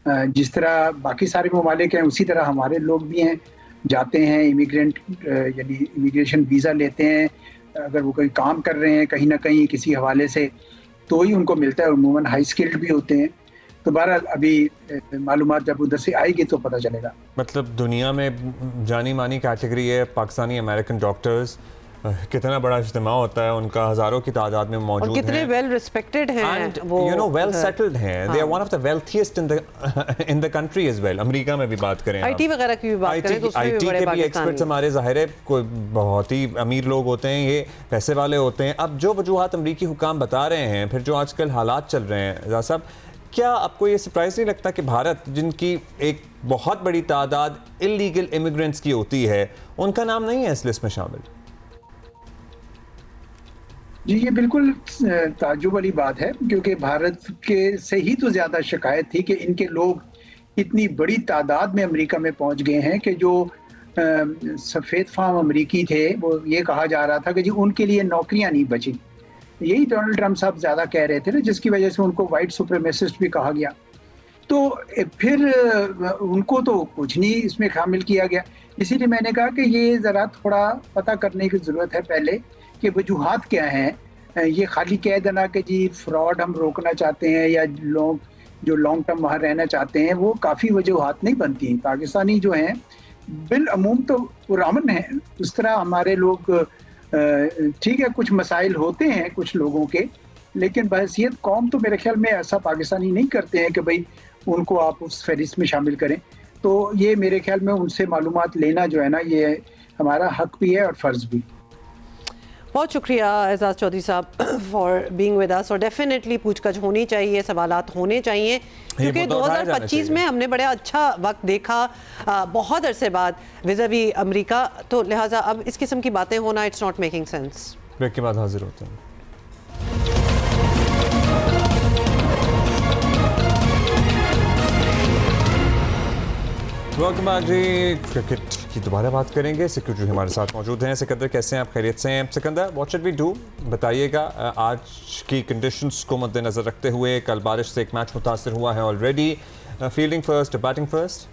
जिस तरह बाकी सारे ममालिक हैं उसी तरह हमारे लोग भी हैं, जाते हैं इमिग्रेंट यानी इमिग्रेशन वीज़ा लेते हैं, अगर वो कोई काम कर रहे हैं कहीं ना कहीं किसी हवाले से तो ही उनको मिलता है। उमूमन हाई स्किल्ड भी होते हैं। तो बहरहाल अभी मालूमात जब उधर से आएगी तो पता चलेगा। मतलब दुनिया में जानी मानी कैटेगरी है पाकिस्तानी अमेरिकन डॉक्टर्स, कितना बड़ा इज्तिमा होता है उनका, हज़ारों की तादाद में मौजूद हैं, कितने वेल रिस्पेक्टेड हैं, वो यू नो वेल सेटल्ड हैं। They are one of the wealthiest in the country as well. America में भी बात करें, आईटी वगैरह की भी बात करें तो उसमें भी बड़े के भी एक्सपर्ट्स हमारे ज़ाहिर है कोई बहुत ही अमीर लोग होते हैं, ये पैसे वाले होते हैं। अब जो वजूहात अमेरिकी हुकाम बता रहे हैं, फिर जो आजकल हालात चल रहे हैं, एजाज साहब, क्या आपको ये सरप्राइज नहीं लगता कि भारत जिनकी एक बहुत बड़ी तादाद इलीगल इमिग्रेंट्स की होती है, उनका नाम नहीं है इस लिस्ट में शामिल? जी, ये बिल्कुल ताज्जुब वाली बात है, क्योंकि भारत के से ही तो ज़्यादा शिकायत थी कि इनके लोग इतनी बड़ी तादाद में अमेरिका में पहुंच गए हैं कि जो सफ़ेद फ़ाम अमरीकी थे, वो ये कहा जा रहा था कि जी उनके लिए नौकरियां नहीं बची। यही डोनाल्ड ट्रंप साहब ज़्यादा कह रहे थे ना, जिसकी वजह से उनको वाइट सुप्रीमेसिस्ट भी कहा गया। तो फिर उनको तो कुछ नहीं इसमें शामिल किया गया। इसीलिए मैंने कहा कि ये ज़रा थोड़ा पता करने की ज़रूरत है पहले कि वजूहात क्या हैं। ये खाली कह देना कि जी फ्रॉड हम रोकना चाहते हैं या लोग जो लॉन्ग टर्म वहाँ रहना चाहते हैं, वो काफ़ी वजूहात नहीं बनती। पाकिस्तानी जो हैं बिल अमूम तो पुरअमन है। उस तरह हमारे लोग ठीक है, कुछ मसाइल होते हैं कुछ लोगों के, लेकिन बहसीयत कौम तो मेरे ख्याल में ऐसा पाकिस्तानी नहीं करते हैं कि भाई उनको आप उस फहरिस्त में शामिल करें। तो ये मेरे ख्याल में उनसे मालूमात लेना जो है ना, ये हमारा हक भी है और फ़र्ज़ भी। बहुत शुक्रिया एजाज चौधरी साहब फॉर बीइंग विद अस। और डेफिनेटली पूछताछ होनी चाहिए, सवालात होने चाहिए, क्योंकि 2025 में हमने बड़ा अच्छा वक्त देखा बहुत अरसे बाद विज़ावी अमेरिका, तो लिहाजा अब इस किस्म की बातें होना it's not making sense. Break के बाद हाजिर होते हैं। वेलकम बैक जी। क्रिकेट की दोबारा बात करेंगे। सिकंदर हमारे साथ मौजूद हैं। सिकंदर, कैसे हैं आप? खैरियत से हैं? Sikandar, what should we do, बताइएगा। आज की कंडीशंस को मद्देनज़र रखते हुए, कल बारिश से एक मैच मुतासर हुआ है already. Fielding first, batting first?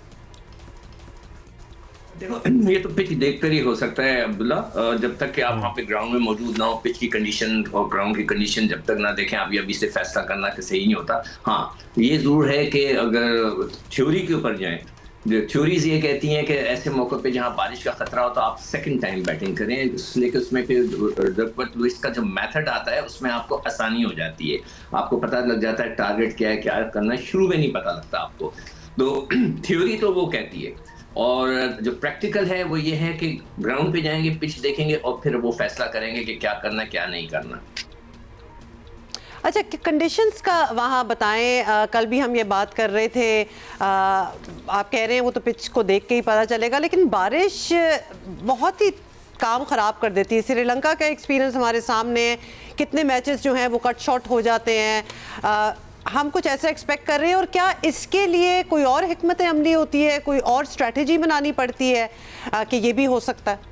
देखो, ये तो पिच देखकर ही हो सकता है अब्दुल्ला। जब तक कि आप वहाँ पे ग्राउंड में मौजूद ना हो, पिच की कंडीशन और ग्राउंड की कंडीशन जब तक ना देखें, अभी से फैसला करना कि सही नहीं होता। हाँ, ये ज़रूर है कि अगर थ्योरी के ऊपर जाएं, थ्योरीज ये कहती हैं कि ऐसे मौके पे जहां बारिश का खतरा हो तो आप सेकंड टाइम बैटिंग करें, इसलिए कि उसमें फिर डकवर्थ लुइस का जो मेथड आता है उसमें आपको आसानी हो जाती है। आपको पता लग जाता है टारगेट क्या है, क्या करना है, शुरू में नहीं पता लगता आपको। तो थ्योरी तो वो कहती है, और जो प्रैक्टिकल है वो ये है कि ग्राउंड पे जाएंगे, पिच देखेंगे और फिर वो फैसला करेंगे कि क्या करना क्या नहीं करना। अच्छा, कंडीशंस का वहाँ बताएं। कल भी हम ये बात कर रहे थे, आप कह रहे हैं वो तो पिच को देख के ही पता चलेगा, लेकिन बारिश बहुत ही काम ख़राब कर देती है। श्रीलंका का एक्सपीरियंस हमारे सामने है, कितने मैचेस जो हैं वो कट शॉट हो जाते हैं। हम कुछ ऐसा एक्सपेक्ट कर रहे हैं, और क्या इसके लिए कोई और हिकमत अमली होती है, कोई और स्ट्रैटेजी बनानी पड़ती है कि ये भी हो सकता है?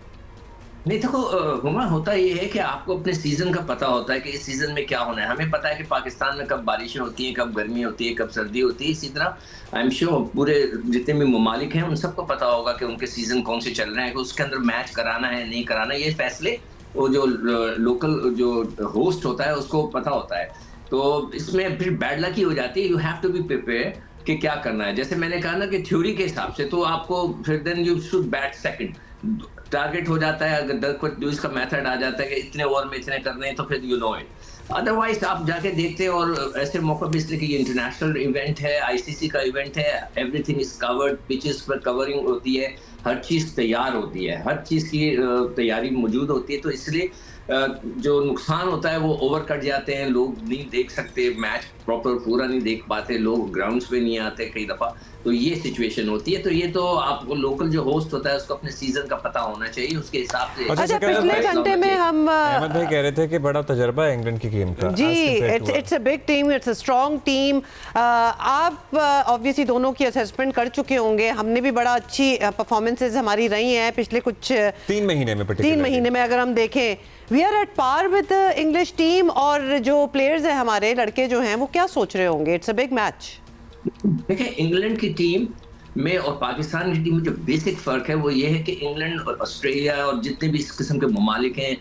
नहीं, देखो हुमा, होता ये है कि आपको अपने सीजन का पता होता है कि इस सीजन में क्या होना है। हमें पता है कि पाकिस्तान में कब बारिशें होती हैं, कब गर्मी होती है, कब सर्दी होती है। इसी तरह आई एम श्योर पूरे जितने भी ममालिक हैं उन सबको पता होगा कि उनके सीजन कौन से चल रहे हैं, कि उसके अंदर मैच कराना है नहीं कराना। ये फैसले वो जो लोकल जो होस्ट होता है उसको पता होता है। तो इसमें फिर बैड लक ही हो जाती है। You have to be prepare कि क्या करना है। जैसे मैंने कहा ना कि थ्योरी के हिसाब से तो आपको फिर then you should bat second, target हो जाता है। अगर डकवर्थ लुइस का मेथड आ जाता है कि इतने ओवर में इतने करने हैं तो फिर यू नो इट। अदरवाइज आप जाके देखते हैं, और ऐसे मौके पर इसलिए कि ये इंटरनेशनल इवेंट है, आईसीसी का इवेंट है, एवरीथिंग इज कवर्ड, पिचेस पर कवरिंग होती है, हर चीज़ तैयार होती है, हर चीज़ की तैयारी मौजूद होती है। तो इसलिए जो नुकसान होता है वो ओवर कट जाते हैं, लोग नहीं देख सकते, मैच प्रॉपर पूरा नहीं देख पाते, लोग ग्राउंड्स पे नहीं आते कई दफ़ा। तो ये सिचुएशन होती है। तो ये तो आपको लोकल जो होस्ट होता है उसको अपने सीजन का पता होना चाहिए, उसके हिसाब से। अच्छा, पिछले घंटे में हम अहमद भाई कह रहे थे कि बड़ा तजर्बा है इंग्लैंड की टीम का। जी, it's a big team, it's a strong team. आप ऑब्वियसली दोनों की असेसमेंट कर चुके होंगे। हमने भी बड़ा अच्छी परफॉर्मेंसेज हमारी रही हैं पिछले कुछ 3 महीने में। 3 महीने में अगर हम देखें, we are at par with English team. और जो प्लेयर्स हैं हमारे लड़के जो हैं वो क्या सोच रहे होंगे? It's a big match. देखिए, इंग्लैंड की टीम में और पाकिस्तान की टीम में जो बेसिक फ़र्क है वो ये है कि इंग्लैंड और ऑस्ट्रेलिया और जितने भी इस किस्म के ममालिक हैं,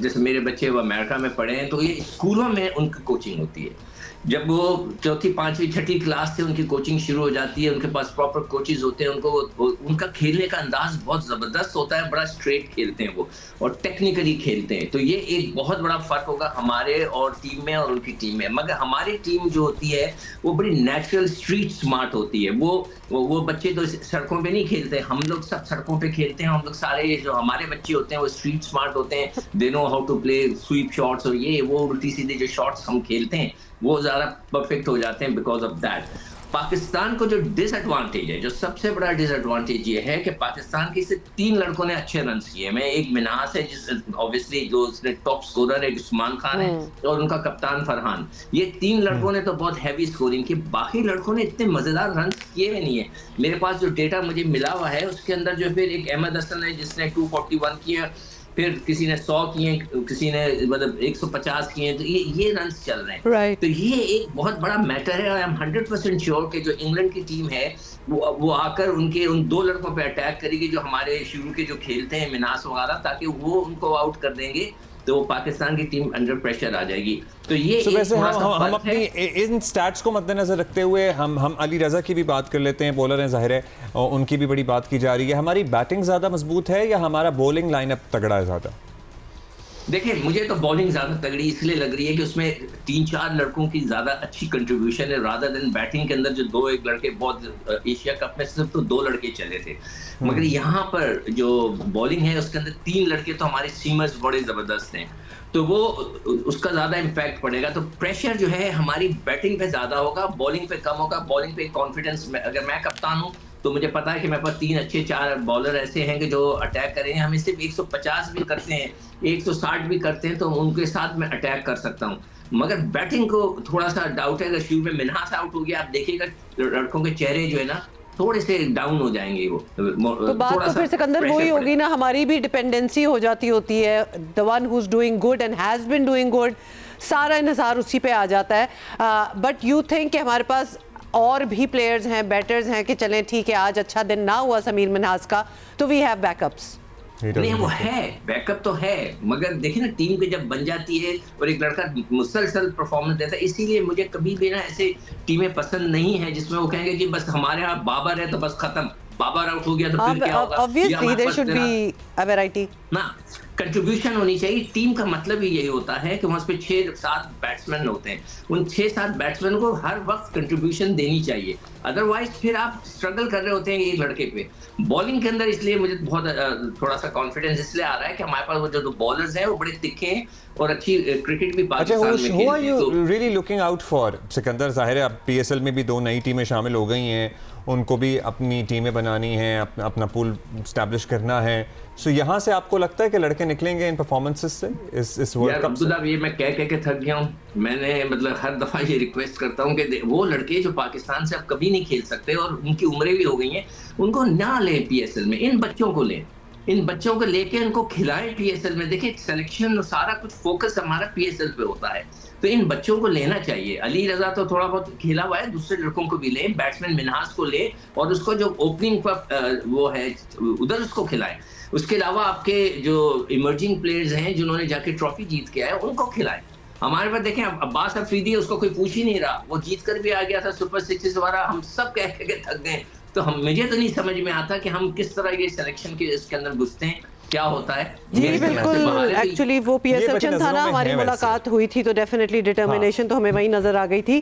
जैसे मेरे बच्चे वो अमेरिका में पढ़े हैं, तो ये स्कूलों में उनकी कोचिंग होती है। जब वो 4ठी 5वीं 6ठी क्लास से उनकी कोचिंग शुरू हो जाती है, उनके पास प्रॉपर कोचेज होते हैं, उनका खेलने का अंदाज बहुत ज़बरदस्त होता है, बड़ा स्ट्रेट खेलते हैं वो और टेक्निकली खेलते हैं। तो ये एक बहुत बड़ा फ़र्क होगा हमारे और टीम में और उनकी टीम में। मगर हमारी टीम जो होती है वो बड़ी नेचुरल स्ट्रीट स्मार्ट होती है। वो बच्चे तो सड़कों पे नहीं खेलते, हम लोग सब सड़कों पे खेलते हैं। हम लोग सारे जो हमारे बच्चे होते हैं वो स्ट्रीट स्मार्ट होते हैं, they know how to play sweep shots और ये वो उल्टी सीधे जो शॉट्स हम खेलते हैं वो ज़्यादा परफेक्ट हो जाते हैं बिकॉज ऑफ दैट। पाकिस्तान को जो डिसएडवांटेज है, जो सबसे बड़ा डिसएडवांटेज ये है कि पाकिस्तान के सिर्फ 3 लड़कों ने अच्छे रन किए हैं। एक मिन्हास है जिस ऑब्वियसली जो उसने टॉप स्कोरर है, उस्मान खान है और उनका कप्तान फरहान। ये 3 लड़कों ने तो बहुत हैवी स्कोरिंग की, बाकी लड़कों ने इतने मजेदार रन किए हुए नहीं है। मेरे पास जो डेटा मुझे मिला हुआ है उसके अंदर जो फिर एक अहमद हसन है जिसने 241 किया, फिर किसी ने 100 किए, किसी ने मतलब 150 किए, तो ये रन्स चल रहे हैं। Right. तो ये एक बहुत बड़ा मैटर है और आई एम 100% श्योर कि जो इंग्लैंड की टीम है वो आकर उन 2 लड़कों पे अटैक करेगी जो हमारे शुरू के जो खेलते हैं मिनास वगैरह, ताकि वो उनको आउट कर देंगे तो पाकिस्तान की टीम अंडर प्रेशर आ जाएगी। तो ये वैसे हम अपनी इन स्टैट्स को मद्देनजर रखते हुए हम अली रजा की भी बात कर लेते हैं, बॉलर हैं ज़ाहिर है, और उनकी भी बड़ी बात की जा रही है। हमारी बैटिंग ज़्यादा मजबूत है या हमारा बॉलिंग लाइनअप तगड़ा है ज़्यादा? देखिए मुझे तो बॉलिंग ज्यादा तगड़ी इसलिए लग रही है कि उसमें 3-4 लड़कों की ज्यादा अच्छी कंट्रीब्यूशन है रादर देन बैटिंग के अंदर जो 2-1 लड़के बहुत एशिया कप में सिर्फ तो 2 लड़के चले थे, मगर यहाँ पर जो बॉलिंग है उसके अंदर 3 लड़के तो हमारे सीमर्स बड़े जबरदस्त हैं, तो वो उसका ज्यादा इम्पैक्ट पड़ेगा। तो प्रेशर जो है हमारी बैटिंग पे ज्यादा होगा, बॉलिंग पे कम होगा। बॉलिंग पे कॉन्फिडेंस, अगर मैं कप्तान हूँ तो मुझे पता है कि मेरे पास 3 अच्छे 4 बॉलर ऐसे हैं कि जो अटैक करेंगे। हम सिर्फ 150 भी करते हैं, 160 भी करते हैं, तो उनके साथ मैं अटैक कर सकता हूँ। मगर बैटिंग को थोड़ा सा डाउट है। अगर शुरू में मिन्हास आउट हो गया, आप देखिएगा लड़कों के चेहरे जो है ना थोड़े से डाउन हो जाएंगे। वो तो बात तो फिर सिकंदर वही होगी ना, हमारी भी डिपेंडेंसी हो जाती होती है। The one who is doing good and has been doing good, सारा इन्हिसार उसी पे आ जाता है। बट यू थिंक कि हमारे पास और भी प्लेयर्स हैं, बैटर्स हैं कि चलें ठीक है आज अच्छा दिन ना हुआ समीर मिन्हास का, तो वी हैव बैकअप्स? नहीं, वो है, बैकअप तो है, मगर देखिए ना टीम पे जब बन जाती है और एक लड़का मुसलसल परफॉर्मेंस देता है, इसीलिए मुझे कभी भी ना ऐसे टीमें पसंद नहीं है जिसमें वो कहेंगे कि बस हमारे यहाँ बाबर है तो बस खत्म, बाबर आउट हो गया तो फिर क्या होगा। Obviously there should be a variety ना, कंट्रीब्यूशन होनी चाहिए। टीम का मतलब ही यही होता है कि वहाँ पे 6-7 बैट्समैन होते हैं, उन 6-7 बैट्समैन को हर वक्त कंट्रीब्यूशन देनी चाहिए, अदरवाइज फिर आप स्ट्रगल कर रहे होते हैं एक लड़के पे। बॉलिंग के अंदर इसलिए मुझे बहुत थोड़ा सा कॉन्फिडेंस इसलिए आ रहा है कि हमारे पास वो जो बॉलर्स हैं वो बड़े तिखे हैं और अच्छी क्रिकेट भी पाकिस्तान में खेलते हैं। Who are you really looking out for? Sikandar, जाहिर है अब PSL में भी 2 नई टीमें शामिल हो गई हैं, उनको भी अपनी टीमें बनानी हैं, अपना पूल स्टैब्लिश करना है। सो यहाँ से आपको लगता है कि लड़के निकलेंगे इन परफॉर्मेंसेस से इस वर्ल्ड कप से? अब्दुल्ला, ये मैं कह के थक गया हूँ। मैंने मतलब हर दफा ये रिक्वेस्ट करता हूँ कि वो लड़के जो पाकिस्तान से अब कभी नहीं खेल सकते और उनकी उम्रें भी हो गई हैं, उनको ना लें PSL में, इन बच्चों को लें, इन बच्चों को लेके इनको खिलाएं PSL में। देखिए सिलेक्शन सारा कुछ फोकस हमारा PSL पे होता है, तो इन बच्चों को लेना चाहिए। अली रजा तो थोड़ा बहुत खेला हुआ है, दूसरे लड़कों को भी लें, बैट्समैन मिन्हास को ले और उसको जो ओपनिंग पर वो है उधर उसको खिलाएं। उसके अलावा आपके जो इमर्जिंग प्लेयर्स हैं जिन्होंने जाके ट्रॉफी जीत के आए उनको खिलाएं। हमारे पास देखें अब्बास अफरीदी, उसको कोई पूछ ही नहीं रहा, वो जीत कर भी आ गया था सुपर 6 वाला, हम सब कह के थक गए। तो मुझे तो नहीं समझ में आता कि हम किस तरह ये सिलेक्शन के इसके अंदर घुसते हैं, क्या होता है। जी बिल्कुल, एक्चुअली वो PS सेक्शन था ना, हमारी मुलाकात हुई थी तो डेफिनेटली डिटर्मिनेशन तो हमें वही नजर आ गई थी।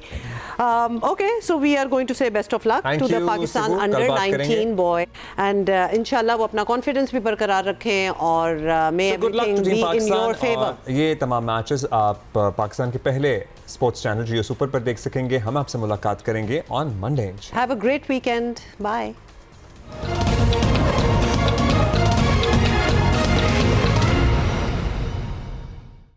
Okay, so we are going to say best of luck to the Pakistan under 19 boy and इंशाल्लाह वो अपना कॉन्फिडेंस भी बरकरार रखें और may everything be in your favour. ये तमाम मैचेस आप पाकिस्तान के पहले स्पोर्ट्स चैनल जियो सुपर पर देख सकेंगे। हम आपसे मुलाकात करेंगे on Monday. Have a great weekend, bye.